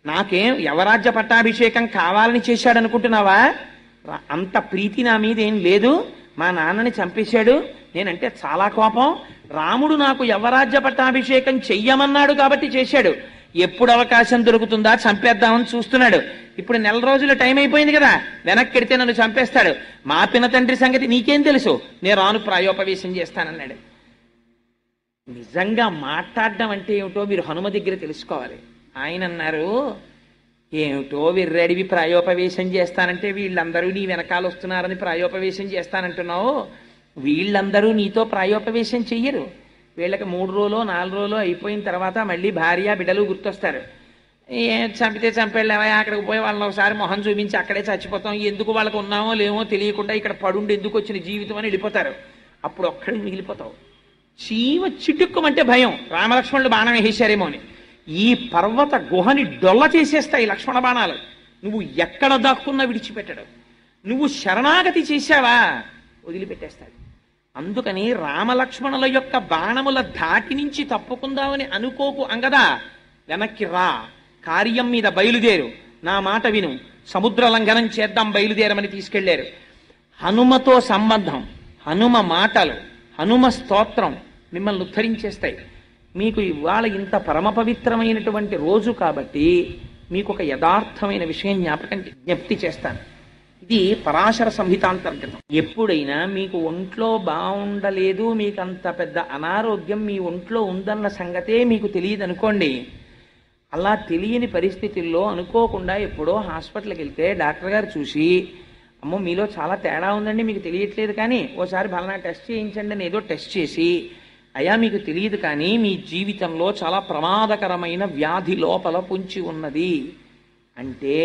నాకేం యవరాజ్య పట్టాభిషేకం కావాలని చేశాడనుకుంటున్నావా? అంత ప్రీతి నా మీద ఏం లేదు. మా నాన్నని చంపేశాడు, నేనంటే చాలా కోపం. రాముడు నాకు యవరాజ్య పట్టాభిషేకం చెయ్యమన్నాడు కాబట్టి చేశాడు. ఎప్పుడు అవకాశం దొరుకుతుందా చంపేద్దామని చూస్తున్నాడు. ఇప్పుడు 4 రోజులు టైం అయిపోయింది కదా, వెనక్కెడితే నన్ను చంపేస్తాడు. మా పిన తండ్రి సంగతి నీకేం తెలుసు, నేను రాను ప్రాయోపవేశం చేస్తానన్నాడు. నిజంగా మాట్లాడడం అంటే ఏమిటో మీరు హనుమ దగ్గర తెలుసుకోవాలి. ఆయన అన్నారు, ఏమిటో విర్రడివి ప్రాయోపవేశం చేస్తానంటే వీళ్ళందరూ నీ వెనకాల వస్తున్నారని ప్రాయోపవేశం చేస్తానంటున్నావు. వీళ్ళందరూ నీతో ప్రాయోపవేశం చెయ్యరు. వీళ్ళకి 3 రోజులు 4 రోజులు అయిపోయిన తర్వాత మళ్ళీ భార్య బిడ్డలు గుర్తొస్తారు. చంపితే చంపేళ్ళవా, అక్కడికి పోయి వాళ్ళని ఒకసారి మొహం చూపించి అక్కడే చచ్చిపోతాం, ఎందుకు వాళ్ళకు ఉన్నామో లేమో తెలియకుండా ఇక్కడ పడుండి ఎందుకు వచ్చిన జీవితం అని వెళ్ళిపోతారు. అప్పుడు ఒక్కడికి మిగిలిపోతావు. చీమ చిటుక్కుమంటే భయం, రామలక్ష్మణుడు బాణం వేసేశారేమో అని. ఈ పర్వత గుహని డొల్ల చేసేస్తాయి లక్ష్మణ బాణాలు. నువ్వు ఎక్కడ దాక్కున్నా విడిచిపెట్టడు. నువ్వు శరణాగతి చేశావా వదిలిపెట్టేస్తాడు. అందుకని రామలక్ష్మణుల యొక్క బాణముల ధాటి నుంచి తప్పుకుందామని అనుకోకు అంగదా. వెనక్కి రా, కార్యం మీద బయలుదేరు, నా మాట విను, సముద్ర లంఘనం చేద్దాం బయలుదేరమని తీసుకెళ్లారు. హనుమతో సంబంధం, హనుమ మాటలు, హనుమ స్తోత్రం మిమ్మల్ని ఉద్ధరించేస్తాయి. మీకు ఇవాళ ఇంత పరమ పవిత్రమైనటువంటి రోజు కాబట్టి మీకు ఒక యథార్థమైన విషయం జ్ఞప్తి చేస్తాను. ఇది పరాశర సంహితాంతర్గతం. ఎప్పుడైనా మీకు ఒంట్లో బాగుండలేదు, మీకు అంత పెద్ద అనారోగ్యం మీ ఒంట్లో ఉందన్న సంగతే మీకు తెలియదు అనుకోండి. అలా తెలియని పరిస్థితుల్లో అనుకోకుండా ఎప్పుడో హాస్పిటల్కి వెళ్తే డాక్టర్ గారు చూసి, అమ్మో మీలో చాలా తేడా ఉందండి, మీకు తెలియట్లేదు, కానీ ఓసారి ఫలానా టెస్ట్ చేయించండి అని ఏదో టెస్ట్ చేసి, అయ్యా మీకు తెలియదు కానీ మీ జీవితంలో చాలా ప్రమాదకరమైన వ్యాధి లోపల పొంచి ఉన్నది అంటే,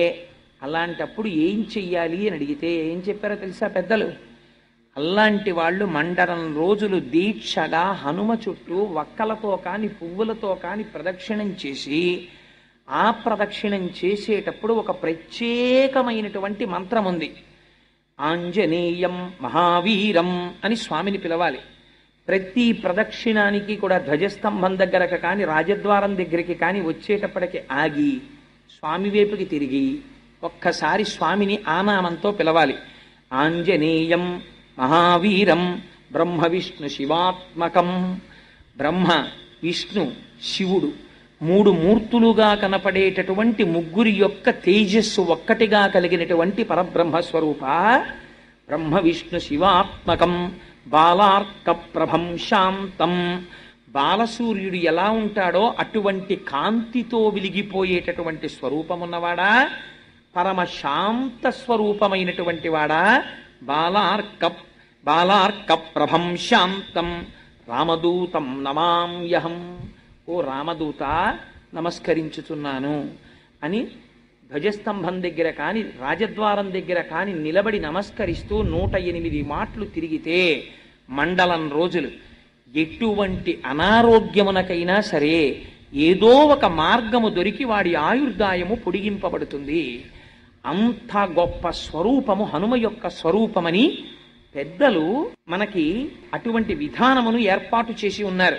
అలాంటప్పుడు ఏం చెయ్యాలి అని అడిగితే ఏం చెప్పారో తెలుసా పెద్దలు? అలాంటి వాళ్ళు మండలం రోజులు దీక్షగా హనుమ చుట్టూ వక్కలతో కాని పువ్వులతో కాని ప్రదక్షిణం చేసి, ఆ ప్రదక్షిణం చేసేటప్పుడు ఒక ప్రత్యేకమైనటువంటి మంత్రం ఉంది. ఆంజనేయం మహావీరం అని స్వామిని పిలవాలి. ప్రతి ప్రదక్షిణానికి కూడా ధ్వజస్తంభం దగ్గరకు కానీ రాజద్వారం దగ్గరికి కానీ వచ్చేటప్పటికి ఆగి స్వామి వైపుకి తిరిగి ఒక్కసారి స్వామిని ఆనామంతో పిలవాలి. ఆంజనేయం మహావీరం బ్రహ్మ విష్ణు శివాత్మకం. బ్రహ్మ విష్ణు శివుడు 3 మూర్తులుగా కనపడేటటువంటి ముగ్గురి యొక్క తేజస్సు ఒక్కటిగా కలిగినటువంటి పరబ్రహ్మస్వరూప బ్రహ్మ విష్ణు శివాత్మకం బాలార్క ప్రభం శాంతం. బాలసూర్యుడు ఎలా ఉంటాడో అటువంటి కాంతితో వెలిగిపోయేటటువంటి స్వరూపమున్నవాడా, పరమ శాంత స్వరూపమైనటువంటి వాడా, బాలార్క ప్రభం శాంతం రామదూతం నమామ్యహం. ఓ రామదూత నమస్కరించుతున్నాను అని ధ్వజస్తంభం దగ్గర కాని రాజద్వారం దగ్గర కాని నిలబడి నమస్కరిస్తూ 108 మాటలు తిరిగితే మండలం రోజులు ఎటువంటి అనారోగ్యమునకైనా సరే ఏదో ఒక మార్గము దొరికి వాడి ఆయుర్దాయము పొడిగింపబడుతుంది. అంత గొప్ప స్వరూపము హనుమ యొక్క స్వరూపమని పెద్దలు మనకి అటువంటి విధానమును ఏర్పాటు చేసి ఉన్నారు.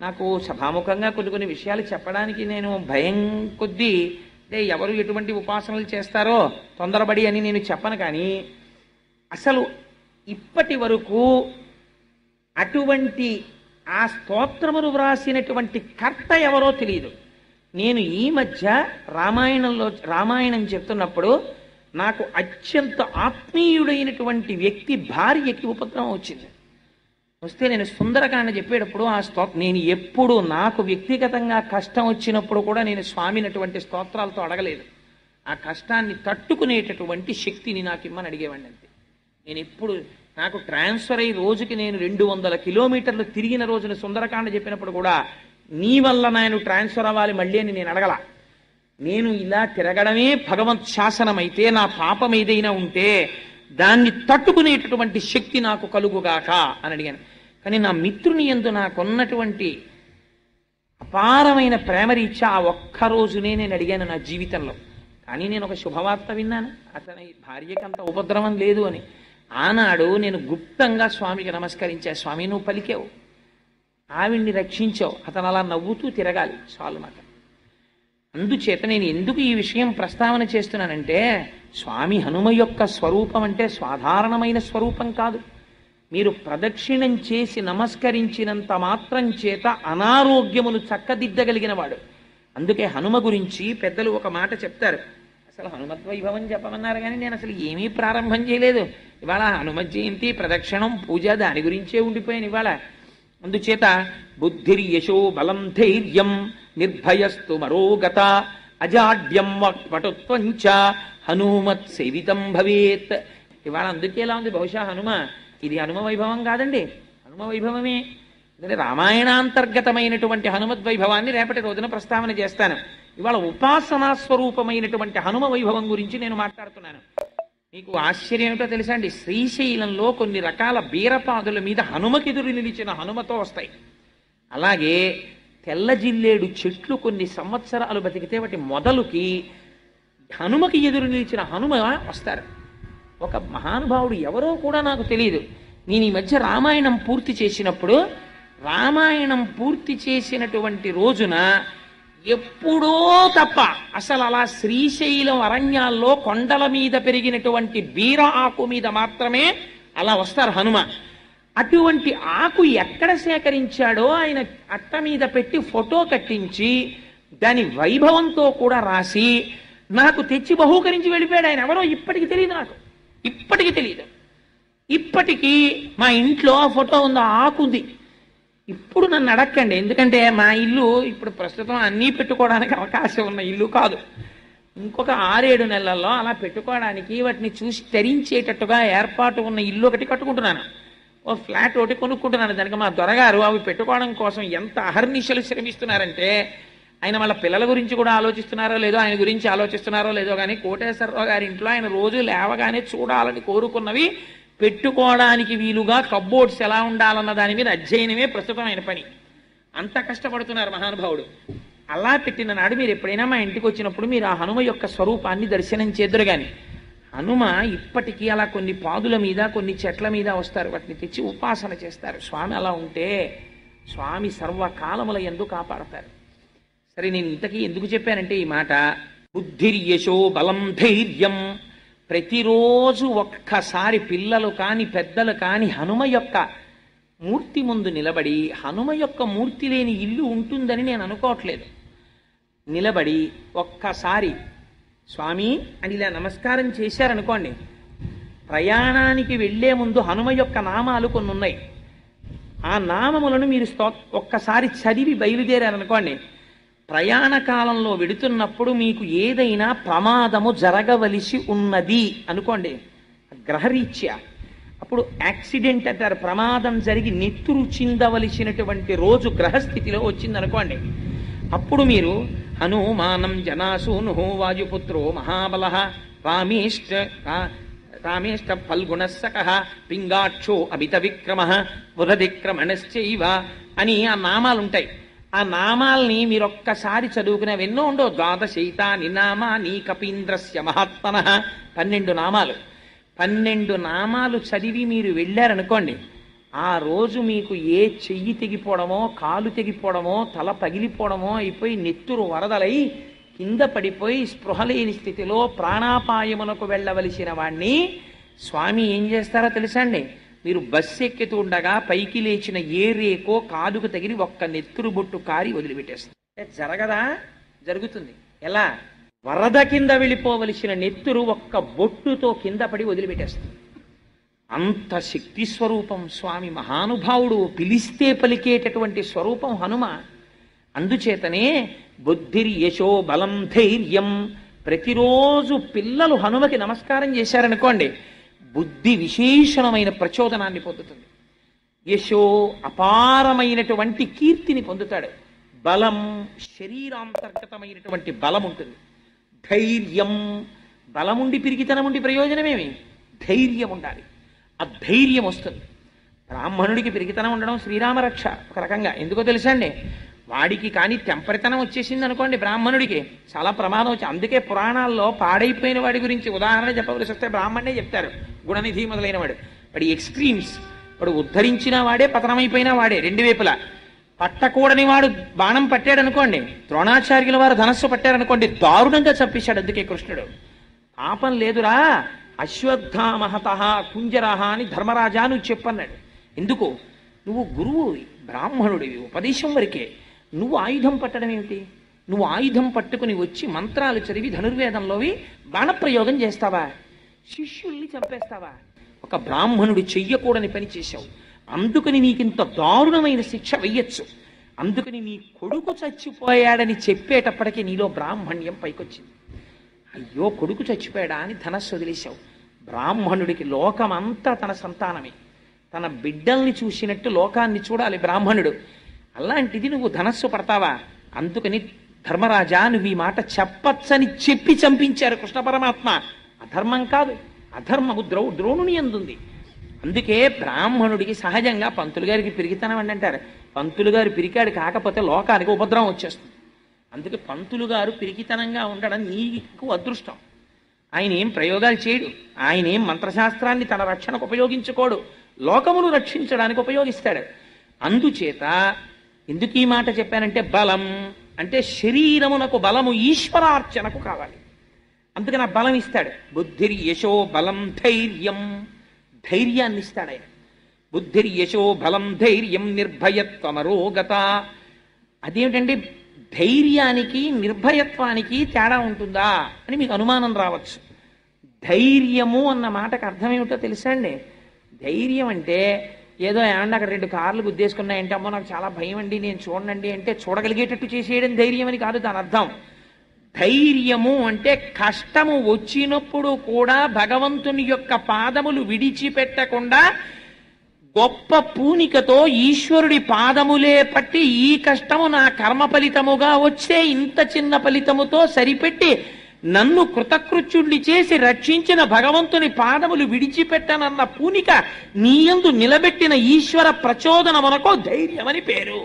నాకు సభాముఖంగా కొన్ని విషయాలు చెప్పడానికి నేను భయం కొద్దీ, అంటే ఎవరు ఎటువంటి ఉపాసనలు చేస్తారో తొందరపడి అని నేను చెప్పను, కానీ అసలు ఇప్పటి వరకు అటువంటి ఆ స్తోత్రమును వ్రాసినటువంటి కర్త ఎవరో తెలియదు. నేను ఈ మధ్య రామాయణం చెప్తున్నప్పుడు నాకు అత్యంత ఆత్మీయుడైనటువంటి వ్యక్తి భార్యకి ఉపద్రవం వచ్చింది. వస్తే నేను సుందరకాండ చెప్పేటప్పుడు నేను ఎప్పుడు నాకు వ్యక్తిగతంగా కష్టం వచ్చినప్పుడు కూడా నేను స్వామిని అటువంటి స్తోత్రాలతో అడగలేదు. ఆ కష్టాన్ని తట్టుకునేటటువంటి శక్తిని నాకు ఇమ్మని అడిగేవాడిని అంతే. నేను ఎప్పుడు నాకు ట్రాన్స్ఫర్ అయ్యి రోజుకి నేను 200 కిలోమీటర్లు తిరిగిన రోజున సుందరకాండ చెప్పినప్పుడు కూడా నీ వల్ల నేను ట్రాన్స్ఫర్ అవ్వాలి మళ్ళీ అని నేను అడగల. నేను ఇలా తిరగడమే భగవత్ శాసనమైతే, నా పాపం ఏదైనా ఉంటే దాన్ని తట్టుకునేటటువంటి శక్తి నాకు కలుగుగాక అని అడిగాను. కానీ నా మిత్రుని యందు నాకున్నటువంటి అపారమైన ప్రేమరీత్యా ఆ ఒక్కరోజునే నేను అడిగాను నా జీవితంలో. కానీ నేను ఒక శుభవార్త విన్నాను, అతని భార్యకి అంత ఉపద్రవం లేదు అని. ఆనాడు నేను గుప్తంగా స్వామికి నమస్కరించా. స్వామి నువ్వు పలికావు, ఆవిడ్ని రక్షించావు, అతను అలా నవ్వుతూ తిరగాలి చాలు నాకు. అందుచేత నేను ఎందుకు ఈ విషయం ప్రస్తావన చేస్తున్నానంటే, స్వామి హనుమ యొక్క స్వరూపం అంటే సాధారణమైన స్వరూపం కాదు. మీరు ప్రదక్షిణం చేసి నమస్కరించినంత మాత్రం చేత అనారోగ్యములు చక్కదిద్దగలిగిన వాడు. అందుకే హనుమ గురించి పెద్దలు ఒక మాట చెప్తారు. అసలు హనుమద్వైభవం చెప్పమన్నారు కానీ నేను అసలు ఏమీ ప్రారంభం చేయలేదు. ఇవాళ హనుమ జయంతి, ప్రదక్షిణం, పూజ దాని గురించే ఉండిపోయాను ఇవాళ. అందుచేత బుద్ధిర్యశో బలం ధైర్యం నిర్భయస్తు మరోగత అజాడ్యం వక్పటుత్వంచ హనుమత్ సేవితం భవేత్. ఇవాళ అందుకే ఎలా ఉంది, బహుశా హనుమ ఇది హనుమ వైభవం కాదండి, హనుమ వైభవమే. ఎందుకంటే రామాయణాంతర్గతమైనటువంటి హనుమద్వైభవాన్ని రేపటి రోజున ప్రస్తావన చేస్తాను. ఇవాళ ఉపాసనా స్వరూపమైనటువంటి హనుమ వైభవం గురించి నేను మాట్లాడుతున్నాను. మీకు ఆశ్చర్యం ఏమిటో తెలుసా అండి, శ్రీశైలంలో కొన్ని రకాల బీరపాదుల మీద హనుమకెదురు నిలిచిన హనుమతో వస్తాయి. అలాగే తెల్ల జిల్లేడు చెట్లు కొన్ని సంవత్సరాలు బతికితే వాటి మొదలుకి హనుమకి ఎదురు నిలిచిన హనుమ వస్తారు. ఒక మహానుభావుడు ఎవరో కూడా నాకు తెలియదు. నేను ఈ మధ్య రామాయణం పూర్తి చేసినప్పుడు, రామాయణం పూర్తి చేసినటువంటి రోజున ఎప్పుడో తప్ప అసలు అలా శ్రీశైలం అరణ్యాల్లో కొండల మీద పెరిగినటువంటి బీర ఆకు మీద మాత్రమే అలా వస్తారు హనుమ. అటువంటి ఆకు ఎక్కడ సేకరించాడో ఆయన అట్ట మీద పెట్టి ఫోటో కట్టించి దాని వైభవంతో కూడా రాసి నాకు తెచ్చి బహూకరించి వెళ్ళిపోయాడు ఆయన. ఎవరో ఇప్పటికి తెలియదు, నాకు ఇప్పటికి తెలియదు. ఇప్పటికీ మా ఇంట్లో ఆ ఫోటో ఉంది, ఆకు ఉంది. ఇప్పుడు నన్ను అడక్కండి, ఎందుకంటే మా ఇల్లు ఇప్పుడు ప్రస్తుతం అన్నీ పెట్టుకోవడానికి అవకాశం ఉన్న ఇల్లు కాదు. ఇంకొక 6-7 నెలల్లో అలా పెట్టుకోవడానికి వాటిని చూసి తరించేటట్టుగా ఏర్పాటు ఉన్న ఇల్లు ఒకటి కట్టుకుంటున్నాను. ఓ ఫ్లాట్ ఒకటి కొనుక్కుంటున్నాను. దానికి మా దొరగారు అవి పెట్టుకోవడం కోసం ఎంత అహర్నిశలు శ్రమిస్తున్నారంటే, ఆయన వాళ్ళ పిల్లల గురించి కూడా ఆలోచిస్తున్నారో లేదో, ఆయన గురించి ఆలోచిస్తున్నారో లేదో కానీ కోటేశ్వరరావు గారి ఇంట్లో ఆయన రోజు లేవగానే చూడాలని కోరుకున్నవి పెట్టుకోవడానికి వీలుగా కబ్బోర్డ్స్ ఎలా ఉండాలన్న దాని మీద అధ్యయనమే ప్రస్తుతం ఆయన పని. అంత కష్టపడుతున్నారు మహానుభావుడు. అలా పెట్టిన నాడు మీరు ఎప్పుడైనా మా ఇంటికి వచ్చినప్పుడు మీరు ఆ హనుమ యొక్క స్వరూపాన్ని దర్శనం చేద్దరు. కానీ హనుమ ఇప్పటికీ అలా కొన్ని పాదుల మీద, కొన్ని చెట్ల మీద వస్తారు. వాటిని తెచ్చి ఉపాసన చేస్తారు. స్వామి అలా ఉంటే స్వామి సర్వకాలముల యందు కాపాడతారు. సరే, నేను ఇంతకీ ఎందుకు చెప్పానంటే ఈ మాట, బుద్ధిర్యశో బలం ధైర్యం. ప్రతిరోజు ఒక్కసారి పిల్లలు కాని పెద్దలు కాని హనుమ యొక్క మూర్తి ముందు నిలబడి, హనుమ యొక్క మూర్తి లేని ఇల్లు ఉంటుందని నేను అనుకోవట్లేదు, నిలబడి ఒక్కసారి స్వామి అని ఇలా నమస్కారం చేశారనుకోండి, ప్రయాణానికి వెళ్లే ముందు హనుమ యొక్క నామాలు కొన్ని ఉన్నాయి. ఆ నామములను మీరు ఒక్కసారి చదివి బయలుదేరారనుకోండి, ప్రయాణ కాలంలో వెడుతున్నప్పుడు మీకు ఏదైనా ప్రమాదము జరగవలసి ఉన్నది అనుకోండి గ్రహరీత్యా, అప్పుడు యాక్సిడెంట్ అంటారు, ప్రమాదం జరిగి నెత్తురు చిందవలసినటువంటి రోజు గ్రహస్థితిలో వచ్చిందనుకోండి, అప్పుడు మీరు హనుమానం జనాసూను వాయుపుత్రో మహాబల రామేష్ట ఫల్గుణస్సక పింగాక్షో అమిత విక్రమ బుధవిక్రమణశ్చైవ అని ఆ నామాలుంటాయి. ఆ నామాల్ని మీరు ఒక్కసారి చదువుకునేవి ఎన్నో ఉండవు. ద్వాదశైతాని నామాని కపీంద్రస్య మహాత్మన 12 నామాలు. 12 నామాలు చదివి మీరు వెళ్ళారనుకోండి, ఆ రోజు మీకు ఏ చెయ్యి తెగిపోవడమో, కాలు తెగిపోవడమో, తల పగిలిపోవడమో అయిపోయి నెత్తురు వరదలై కింద పడిపోయి స్పృహ లేని స్థితిలో ప్రాణాపాయమునకు వెళ్ళవలసిన వాణ్ణి స్వామి ఏం చేస్తారో తెలుసా అండి, మీరు బస్సు ఎక్కుతూ ఉండగా పైకి లేచిన ఏ రేకో కాదుకు తగిలి ఒక్క నెత్తురు బొట్టు కారి వదిలిపెట్టేస్తుంది. జరగదా? జరుగుతుంది. ఎలా? వరద కింద వెళ్ళిపోవలసిన నెత్తురు ఒక్క బొట్టుతో కింద పడి వదిలిపెట్టేస్తుంది. అంత శక్తి స్వరూపం స్వామి, మహానుభావుడు, పిలిస్తే పలికేటటువంటి స్వరూపం హనుమ. అందుచేతనే బుద్ధిర్యశో బలం ధైర్యం. ప్రతిరోజు పిల్లలు హనుమకి నమస్కారం చేశారనుకోండి, బుద్ధి విశేషణమైన ప్రచోదనాన్ని పొందుతుంది. యశో అపారమైనటువంటి కీర్తిని పొందుతాడు. బలం శరీరాంతర్గతమైనటువంటి బలం ఉంటుంది. ధైర్యం, బలముండి పిరిగితనముండి ప్రయోజనమేమి? ధైర్యం ఉండాలి. ఆ ధైర్యం వస్తుంది. బ్రాహ్మణుడికి పిరిగితనం ఉండడం శ్రీరామరక్ష ఒక రకంగా. ఎందుకో తెలుసా అండి, వాడికి కానీ తెంపరితనం వచ్చేసింది అనుకోండి, బ్రాహ్మణుడికి చాలా ప్రమాదం వచ్చి. అందుకే పురాణాల్లో పాడైపోయిన వాడి గురించి ఉదాహరణ చెప్పవలసి వస్తే బ్రాహ్మణే చెప్తారు. గుణనిధి మొదలైన వాడు. వాడి ఎక్స్ట్రీమ్స్, వాడు ఉద్ధరించిన వాడే పతనమైపోయినా వాడే, రెండు వైపులా. పట్టకూడని వాడు బాణం పట్టాడు అనుకోండి, ద్రోణాచార్యుల వారు ధనస్సు పట్టారనుకోండి, దారుణంగా చంపేశాడు. అందుకే కృష్ణుడు పాపం లేదురా అశ్వత్థామహత కుంజరహ అని ధర్మరాజా నువ్వు చెప్పన్నాడు. ఎందుకు? నువ్వు గురువువి, బ్రాహ్మణుడివి, ఉపదేశం వరకే. నువ్వు ఆయుధం పట్టడం ఏమిటి? నువ్వు ఆయుధం పట్టుకుని వచ్చి మంత్రాలు చదివి ధనుర్వేదంలోవి బాణప్రయోగం చేస్తావా? శిష్యుల్ని చంపేస్తావా? ఒక బ్రాహ్మణుడు చెయ్యకూడని పని చేశావు. అందుకని నీకింత దారుణమైన శిక్ష వెయ్యొచ్చు. అందుకని నీ కొడుకు చచ్చిపోయాడని చెప్పేటప్పటికీ నీలో బ్రాహ్మణ్యం పైకొచ్చింది. అయ్యో కొడుకు చచ్చిపోయాడా అని ధనస్సు వదిలేశావు. బ్రాహ్మణుడికి లోకమంతా తన సంతానమే, తన బిడ్డల్ని చూసినట్టు లోకాన్ని చూడాలి బ్రాహ్మణుడు. అలాంటిది నువ్వు ధనస్సు పడతావా? అందుకని ధర్మరాజా నువ్వు ఈ మాట చెప్పచ్చని చెప్పి చంపించారు కృష్ణ పరమాత్మ. అధర్మం కాదు, అధర్మము ద్రోణుని అందుంది. అందుకే బ్రాహ్మణుడికి సహజంగా పంతులు గారికి పిరికితనం అని అంటారు. పంతులు గారు పిరికాడు కాకపోతే లోకానికి ఉపద్రవం వచ్చేస్తుంది. అందుకే పంతులు గారు పిరికితనంగా ఉండడం నీకు అదృష్టం. ఆయన ఏం ప్రయోగాలు చేయడు, ఆయన ఏం మంత్రశాస్త్రాన్ని తన రక్షణకు ఉపయోగించుకోడు, లోకమును రక్షించడానికి ఉపయోగిస్తాడు. అందుచేత ఎందుకు ఈ మాట చెప్పానంటే, బలం అంటే శరీరమునకు బలము ఈశ్వరార్చనకు కావాలి. అందుకని ఆ బలం ఇస్తాడు. బుద్ధిర్ యశో బలం ధైర్యం, ధైర్యాన్ని ఇస్తాడు ఆయన. బుద్ధిర్ యశో బలం ధైర్యం నిర్భయత్వమరోగత. అదేమిటండి ధైర్యానికి నిర్భయత్వానికి తేడా ఉంటుందా అని మీకు అనుమానం రావచ్చు. ధైర్యము అన్న మాటకు అర్థం ఏమిటో తెలుసా అండి? ధైర్యం అంటే ఏదో ఏమన్నా అక్కడ 2 కార్లు గుద్దేసుకున్నాయంటే అమ్మో నాకు చాలా భయం అండి నేను చూడండి అంటే చూడగలిగేటట్టు చేసేయడం ధైర్యం అని కాదు దాని అర్థం. ధైర్యము అంటే కష్టము వచ్చినప్పుడు కూడా భగవంతుని యొక్క పాదములు విడిచిపెట్టకుండా గొప్ప పూనికతో ఈశ్వరుడి పాదములే పట్టి ఈ కష్టము నా కర్మ ఫలితముగా వచ్చే ఇంత చిన్న ఫలితముతో సరిపెట్టి నన్ను కృతకృత్యుణ్ణి చేసి రక్షించిన భగవంతుని పాదములు విడిచిపెట్టనన్న పూనిక నీయందు నిలబెట్టిన ఈశ్వర ప్రచోదనమునకో ధైర్యమని పేరు.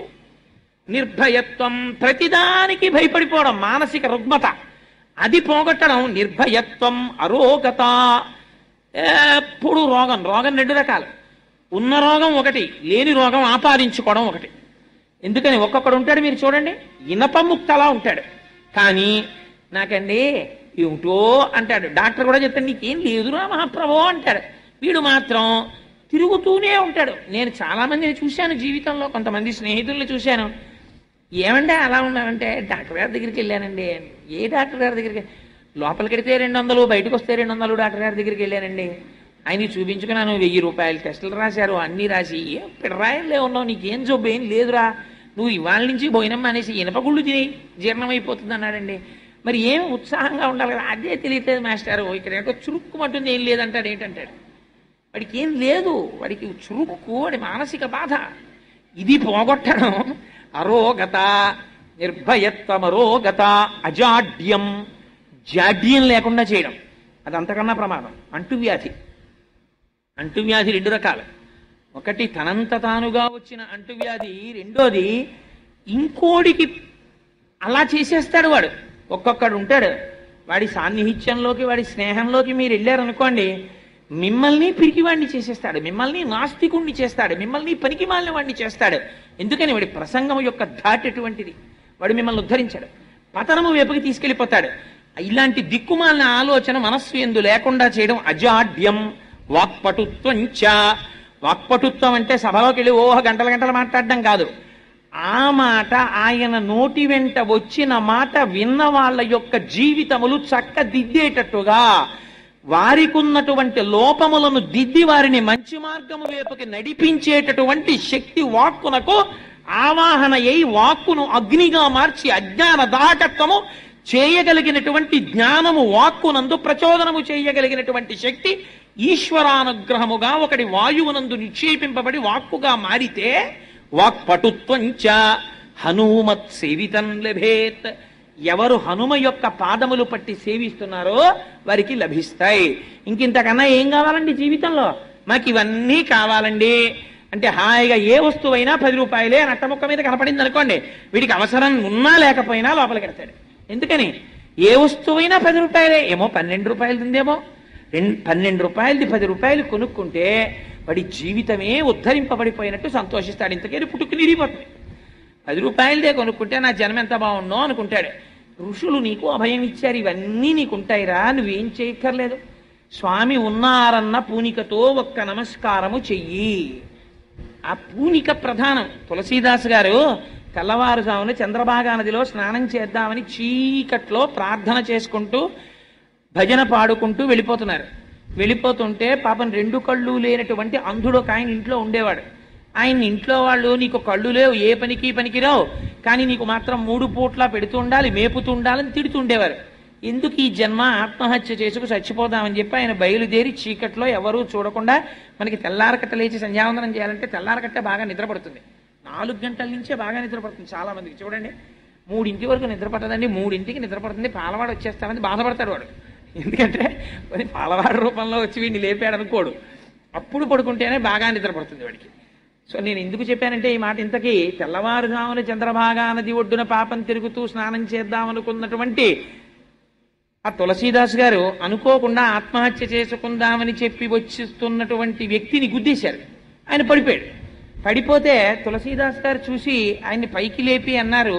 నిర్భయత్వం ప్రతిదానికి భయపడిపోవడం, మానసిక రుగ్మత అది పోగొట్టడం నిర్భయత్వం. అరోగత ఎప్పుడు రోగం 2 రకాలు. ఉన్న రోగం ఒకటి, లేని రోగం ఆపాదించుకోవడం ఒకటి. ఎందుకని ఒక్కొక్కడు ఉంటాడు మీరు చూడండి, ఇనప ముక్తలా ఉంటాడు, కానీ నాకండి ఏమిటో అంటాడు. డాక్టర్ కూడా చెప్తాడు నీకేం లేదురా మహాప్రభో అంటాడు. వీడు మాత్రం తిరుగుతూనే ఉంటాడు. నేను చాలా మందిని చూశాను జీవితంలో, కొంతమంది స్నేహితుల్ని చూశాను. ఏమంటే అలా ఉన్నామంటే డాక్టర్ గారి దగ్గరికి వెళ్ళానండి. ఏ డాక్టర్ గారి దగ్గరికి? లోపలికి వెడితే 200, బయటకు వస్తే 200 డాక్టర్ గారి దగ్గరికి వెళ్ళానండి. ఆయనకి చూపించుకున్నాను, 1000 రూపాయలు టెస్టులు రాశారు, అన్నీ రాసి ఏం పిడరాయలే ఉన్నావు, నీకేం జబ్బు ఏం లేదురా, నువ్వు ఇవాళ నుంచి భోజనం అనేసి ఇనపగుళ్ళు తిని జీర్ణమైపోతుంది అన్నాడండి. మరి ఏం ఉత్సాహంగా ఉండాలి కదా, అదే తెలియట్లేదు మాస్టారు, ఇక్కడ ఏంటో చురుక్కుమంటుంది ఏం లేదంటాడు. ఏంటంటాడు? వాడికి ఏం లేదు, వాడికి చురుక్కు, వాడి మానసిక బాధ. ఇది పోగొట్టడం అరోగత. నిర్భయత్వమరోగత. అజాడ్యం, జాడ్యం లేకుండా చేయడం, అది అంతకన్నా ప్రమాదం. అంటువ్యాధి 2 రకాలు. ఒకటి తనంత తానుగా వచ్చిన అంటువ్యాధి, రెండోది ఇంకోడికి అలా చేసేస్తాడు వాడు. ఒక్కొక్కడు ఉంటాడు, వాడి సాన్నిహిత్యంలోకి వాడి స్నేహంలోకి మీరు వెళ్ళారనుకోండి, మిమ్మల్ని పిరికివాడిని చేసేస్తాడు, మిమ్మల్ని నాస్తికుణ్ణి చేస్తాడు, మిమ్మల్ని పనికి మాలిన వాడిని చేస్తాడు. ఎందుకని వాడి ప్రసంగం యొక్క ధాట్ ఎటువంటిది, వాడు మిమ్మల్ని ఉద్ధరించాడు, పతనము వైపుకి తీసుకెళ్ళిపోతాడు. ఇలాంటి దిక్కుమాలిన ఆలోచన మనస్సు ఎందు లేకుండా చేయడం అజాడ్యం. వాక్పటుత్వం చ. వాక్పటుత్వం అంటే సభలోకి వెళ్ళి గంటలు మాట్లాడడం కాదు. ఆ మాట ఆయన నోటి వెంట వచ్చిన మాట విన్న వాళ్ళ యొక్క జీవితములు చక్కదిద్దేటట్టుగా, వారికి ఉన్నటువంటి లోపములను దిద్ది వారిని మంచి మార్గము వైపుకి నడిపించేటటువంటి శక్తి వాక్కునకు ఆవాహన అయి వాక్కును అగ్నిగా మార్చి అజ్ఞాన దాహకత్వము చేయగలిగినటువంటి జ్ఞానము వాక్కునందు ప్రచోదనము చేయగలిగినటువంటి శక్తి ఈశ్వరానుగ్రహముగా ఒకటి వాయువునందు నిక్షేపింపబడి వాక్కుగా మారితే వాక్పటుత్వంచ హనుమత్ సేవితం లభేత్. ఎవరు హనుమ యొక్క పాదములు పట్టి సేవిస్తున్నారో వారికి లభిస్తాయి. ఇంకింతకన్నా ఏం కావాలండి జీవితంలో? మాకు ఇవన్నీ కావాలండి అంటే హాయిగా ఏ వస్తువైనా 10 రూపాయలే నట్టముక్క మీద కనపడింది అనుకోండి, వీడికి అవసరం ఉన్నా లేకపోయినా లోపలికి వెళ్తాడు. ఎందుకని? ఏ వస్తువైనా 10 రూపాయలే, ఏమో 12 రూపాయలు ఉందేమో, 12 రూపాయలది 10 రూపాయలు కొనుక్కుంటే వాడి జీవితమే ఉద్ధరింపబడిపోయినట్టు సంతోషిస్తాడు. ఇంతకేది పుట్టుకు నిరిగిపోతుంది. 10 రూపాయలదే కొనుక్కుంటే నా జన్మ ఎంత బాగుండో అనుకుంటాడు. ఋషులు నీకు అభయం ఇచ్చారు, ఇవన్నీ నీకుంటాయిరా, నువ్వేం చేయక్కర్లేదు. స్వామి ఉన్నారన్న పూనికతో ఒక్క నమస్కారము చెయ్యి. ఆ పూనిక ప్రధానం. తులసీదాస్ గారు తెల్లవారుజామున చంద్రభాగా నదిలో స్నానం చేద్దామని చీకట్లో ప్రార్థన చేసుకుంటూ భజన పాడుకుంటూ వెళ్ళిపోతున్నారు. వెళ్ళిపోతుంటే పాపం 2 కళ్ళు లేనటువంటి అంధుడు ఒక ఆయన ఇంట్లో ఉండేవాడు. ఆయన ఇంట్లో వాళ్ళు నీకు కళ్ళు లేవు, ఏ పనికి పనికిరావు, కానీ నీకు మాత్రం 3 పూట్లా పెడుతూ ఉండాలి, మేపుతూ ఉండాలని తిడుతుండేవారు. ఎందుకు ఈ జన్మ, ఆత్మహత్య చేసుకు చచ్చిపోదామని చెప్పి ఆయన బయలుదేరి చీకట్లో ఎవరూ చూడకుండా, మనకి తెల్లారకట్ట లేచి సంధ్యావందనం చేయాలంటే తెల్లారకట్ట బాగా నిద్రపడుతుంది. 4 గంటల నుంచే బాగా నిద్రపడుతుంది చాలా మందికి. చూడండి, 3 వరకు నిద్రపట్టదండి, 3కి నిద్రపడుతుంది, పాలవాడు వచ్చేస్తామని బాధపడతాడు వాడు. ఎందుకంటే మరి పాలవాడు రూపంలో వచ్చి వీడిని లేపాడు అనుకోడు. అప్పుడు పడుకుంటేనే బాగా నిద్రపడుతుంది వాడికి. సో నేను ఎందుకు చెప్పానంటే ఈ మాట, ఇంతకీ తెల్లవారుజామున చంద్రభాగా నది ఒడ్డున పాపం తిరుగుతూ స్నానం చేద్దామనుకున్నటువంటి ఆ తులసీదాస్ గారు అనుకోకుండా ఆత్మహత్య చేసుకుందామని చెప్పి వచ్చిస్తున్నటువంటి వ్యక్తిని గుద్దేశారు. ఆయన పడిపోయాడు. పడిపోతే తులసీదాస్ గారు చూసి ఆయన్ని పైకి లేపి అన్నారు,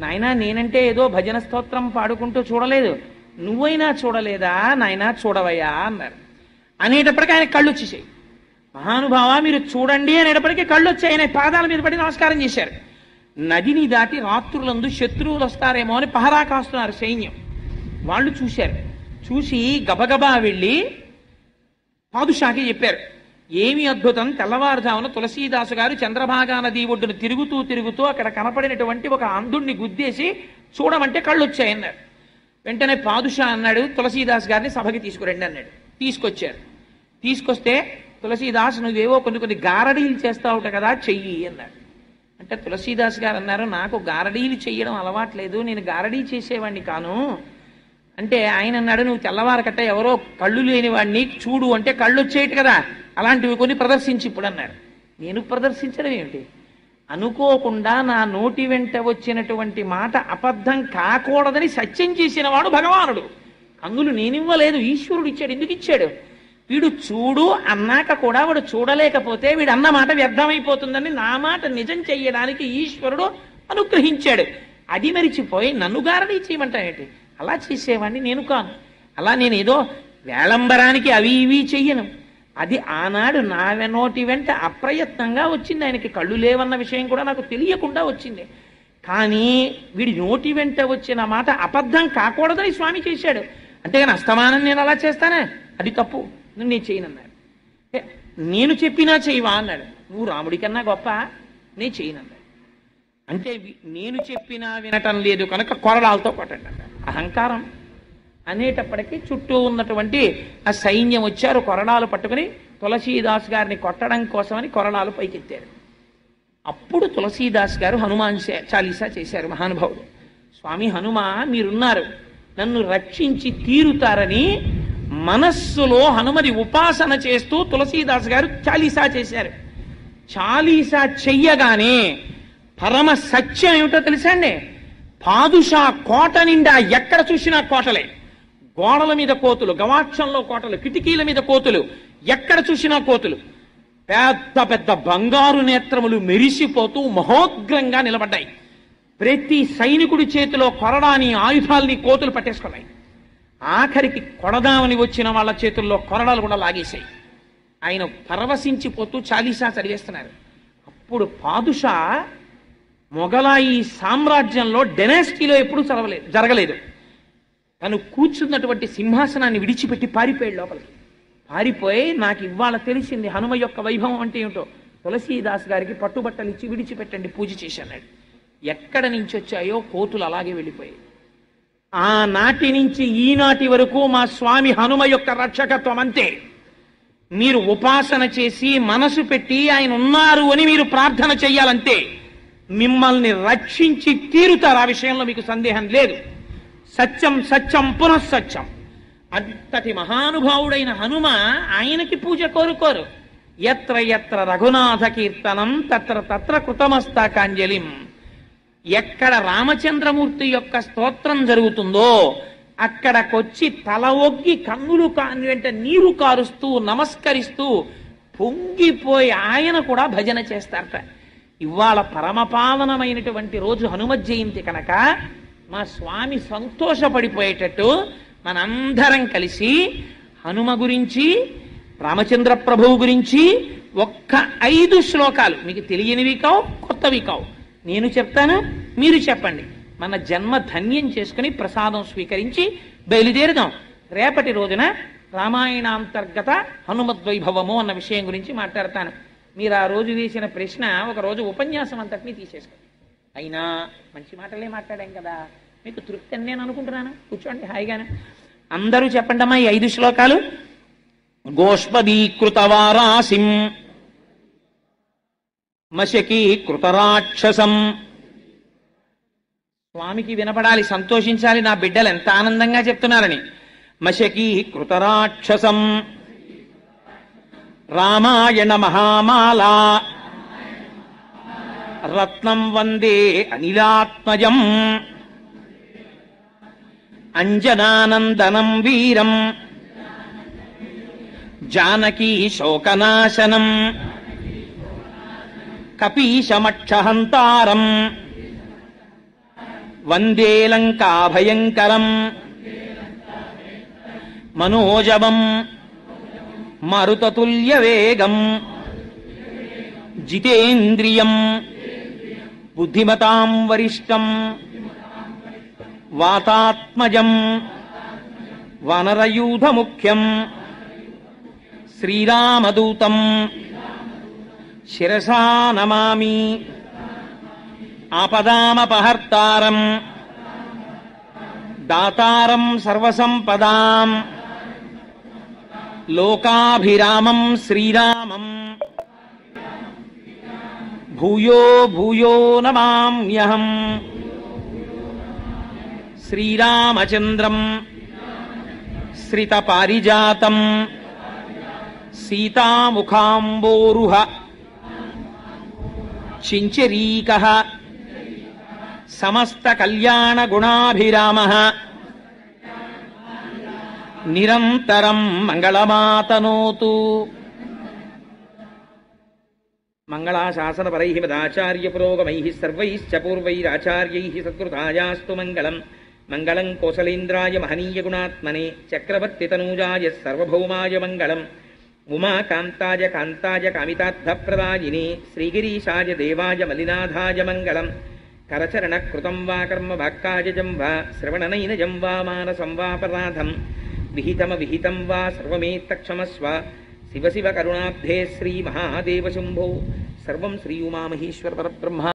నాయనా నేనంటే ఏదో భజన స్తోత్రం పాడుకుంటూ చూడలేదు, నువ్వైనా చూడలేదా నాయనా, చూడవయ్యా అన్నారు. అనేటప్పటికీ ఆయన కళ్ళు వచ్చేసాయి. మహానుభావ మీరు చూడండి అనేటప్పటికీ కళ్ళు వచ్చాయి. ఆయన పాదాల మీద పడి నమస్కారం చేశారు. నదిని దాటి రాత్రులందు శత్రువులు వస్తారేమో అని పహరా కాస్తున్నారు సైన్యం. వాళ్ళు చూశారు. చూసి గబగబా వెళ్ళి పాదుషాకి చెప్పారు, ఏమి అద్భుతం, తెల్లవారుజామున తులసీదాసు గారు చంద్రభాగా నది ఒడ్డును తిరుగుతూ అక్కడ కనపడినటువంటి ఒక అంధుడిని గుద్దేసి చూడమంటే కళ్ళు వచ్చాయన్నారు. వెంటనే పాదుషా అన్నాడు, తులసీదాస్ గారిని సభకి తీసుకురండి అన్నాడు. తీసుకొచ్చారు. తీసుకొస్తే తులసీదాస్ నువ్వేవో కొన్ని గారడీలు చేస్తావుట కదా, చెయ్యి అన్నాడు. అంటే తులసీదాస్ గారు అన్నారు, నాకు గారడీలు చెయ్యడం అలవాట్లేదు, నేను గారడీ చేసేవాడిని కాను. అంటే ఆయన అన్నాడు, నువ్వు తెల్లవారకట్ట ఎవరో కళ్ళు లేని వాడిని చూడు అంటే కళ్ళు వచ్చేయట కదా, అలాంటివి కొన్ని ప్రదర్శించి ఇప్పుడు అన్నారు. నేను ప్రదర్శించడం ఏమిటి? అనుకోకుండా నా నోటి వెంట వచ్చినటువంటి మాట అబద్ధం కాకూడదని సత్యం చేసిన వాడు భగవానుడు. కన్నులు నేనివ్వలేదు, ఈశ్వరుడు ఇచ్చాడు. ఎందుకు ఇచ్చాడు? వీడు చూడు అన్నాక కూడా వాడు చూడలేకపోతే వీడు అన్న మాట వ్యర్థమైపోతుందని నా మాట నిజం చెయ్యడానికి ఈశ్వరుడు అనుగ్రహించాడు. అది మరిచిపోయి నన్ను గారడీ చేయమంటాయేంటి? అలా చేసేవాడిని నేను కాను. అలా నేను ఏదో వేళంబరానికి అవి ఇవి చెయ్యను. అది ఆనాడు నా నోటి వెంట అప్రయత్నంగా వచ్చింది. ఆయనకి కళ్ళు లేవన్న విషయం కూడా నాకు తెలియకుండా వచ్చింది. కానీ వీడి నోటి వెంట వచ్చిన మాట అబద్ధం కాకూడదని స్వామి చేశాడు. అంతేగాని అస్తమానం నేను అలా చేస్తానే, అది తప్పు, నేను చేయనన్నాడు. నేను చెప్పినా చేయవా అన్నాడు. నువ్వు రాముడి కన్నా గొప్ప, నేను చేయనన్నాడు. అంటే నేను చెప్పినా వినటం లేదు కనుక కొరడాలతో కొట్టండి అన్నాడు. అహంకారం అనేటప్పటికీ చుట్టూ ఉన్నటువంటి ఆ సైన్యం వచ్చారు, కొరడాలు పట్టుకుని తులసీదాస్ గారిని కొట్టడం కోసమని కొరడాలు పైకెత్తారు. అప్పుడు తులసీదాస్ గారు హనుమాన్ చాలీసా చేశారు. మహానుభావుడు స్వామి హనుమ మీరున్నారు, నన్ను రక్షించి తీరుతారని మనస్సులో హనుమది ఉపాసన చేస్తూ తులసీదాస్ గారు చాలీసా చేశారు. చాలీసా చెయ్యగానే పరమ సత్యం ఏమిటో తెలుసా అండి? పాదుషా కోట నిండా ఎక్కడ చూసినా కోటలే, గోడల మీద కోతులు, గవాక్షంలో కోటలు, కిటికీల మీద కోతులు, ఎక్కడ చూసినా కోతులు, పెద్ద పెద్ద బంగారు నేత్రములు మెరిసిపోతూ మహోగ్రంగా నిలబడ్డాయి. ప్రతి సైనికుడి చేతిలో కొరడాని ఆయుధాలని కోతులు పట్టేసుకున్నాయి. ఆఖరికి కొడదామని వచ్చిన వాళ్ళ చేతుల్లో కొరడాలు కూడా లాగేశాయి. ఆయన పరవశించిపోతూ చాలీసా చదివేస్తున్నారు. అప్పుడు పాదుషా మొఘలాయి సామ్రాజ్యంలో డెనాసిటీలో ఎప్పుడూ జరగలేదు. తను కూర్చున్నటువంటి సింహాసనాన్ని విడిచిపెట్టి పారిపోయాడు లోపలికి. పారిపోయి నాకు ఇవాళ తెలిసింది హనుమ యొక్క వైభవం అంటే ఏమిటో. తులసీదాస్ గారికి పట్టుబట్టలు ఇచ్చి విడిచిపెట్టండి, పూజ చేసి అన్నాడు. ఎక్కడ నుంచి వచ్చాయో కోతులు అలాగే వెళ్ళిపోయాయి. ఆనాటి నుంచి ఈనాటి వరకు మా స్వామి హనుమ యొక్క రక్షకత్వం అంతే. మీరు ఉపాసన చేసి మనసు పెట్టి ఆయన ఉన్నారు అని మీరు ప్రార్థన చెయ్యాలంతే. మిమ్మల్ని రక్షించి తీరుతారు, ఆ విషయంలో మీకు సందేహం లేదు. సత్యం సత్యం పునఃసత్యం. అంతటి మహానుభావుడైన హనుమ ఆయనకి పూజ కోరుకోరు. ఎత్ర ఎత్ర రఘునాథ కీర్తనం తత్ర తత్ర కృతమస్తాకాంజలిం. ఎక్కడ రామచంద్రమూర్తి యొక్క స్తోత్రం జరుగుతుందో అక్కడకొచ్చి తల ఒగ్గి కన్నులు కాని వెంట నీరు కారుస్తూ నమస్కరిస్తూ పొంగిపోయి ఆయన కూడా భజన చేస్తారట. ఇవాళ పరమపావనమైనటువంటి రోజు హనుమ జయంతి కనుక మా స్వామి సంతోషపడిపోయేటట్టు మనందరం కలిసి హనుమ గురించి రామచంద్ర ప్రభువు గురించి ఒక్క 5 శ్లోకాలు, మీకు తెలియనివి కావు కొత్తవి కావు, నేను చెప్తాను మీరు చెప్పండి. మన జన్మ ధన్యం చేసుకుని ప్రసాదం స్వీకరించి బయలుదేరుదాం. రేపటి రోజున రామాయణాంతర్గత హనుమద్వైభవము అన్న విషయం గురించి మాట్లాడతాను. మీరు ఆ రోజు వేసిన ప్రశ్న ఒక రోజు ఉపన్యాసం అంతటినీ తీసేసుకోండి. అయినా మంచి మాటలే మాట్లాడాం కదా, మీకు తృప్తి అని నేను అనుకుంటున్నాను. కూర్చోండి హాయిగానే. అందరూ చెప్పండమ్మా ఈ 5 శ్లోకాలు. గోష్పదీకృతవారాసిం మశకీకృతరాక్షసం. స్వామికి వినపడాలి, సంతోషించాలి, నా బిడ్డలు ఎంత ఆనందంగా చెప్తున్నారని. మశకీకృతరాక్షసం రామాయణ మహామాలా రత్నం వందే అనిలాత్మజం అంజనానందనం వీరం జానకీ శోకనాశనం కపీశమక్షహంతారం వందే లంకాభయంకరం మనోజవం మరుతతుల్యవేగం జితేంద్రియం బుద్ధిమతాం వరిష్టం వాతాత్మజం వానరయూధముఖ్యం శ్రీరామదూతం శిరసా నమామి ఆపదామపహర్తారం దాతారం సర్వసంపదాం లోకాభిరామం శ్రీరామం భూయో భూయో నమామ్యహం. శ్రీరామచంద్రం శ్రితపారిజాతం సీతాముఖాంబోరుహ చించరీకః సమస్త కళ్యాణ గుణాభిరామః నిరంతరం మంగళమాతనోతు. మంగళాశాసనపరైః మదాచార్య పురోగమైః సర్వైశ్చ పూర్వైరాచార్యైః సత్కృతాయాస్తు మంగళం. మంగళం కోసలేంద్రాయ మహనీయ గుణాత్మనే చక్రవర్తి తనూజాయ సర్వభౌమాయ మంగళం. ఉమాకాంతాయ కాంతాయ కామితార్థప్రదాయినే శ్రీగిరీశాయ దేవాయ మలినాథాయ మంగళం. కరచరణ కృతం వా కర్మ వాక్కాయజం వా శ్రవణనైనజం వా మానసం వాపరాధం విహితం వా సర్వమేత్తక్షమస్వ. శివ శివ కరుణాబ్ధే శ్రీ మహాదేవ శంభో. సర్వం శ్రీ ఉమామహేశ్వర పరబ్రహ్మ.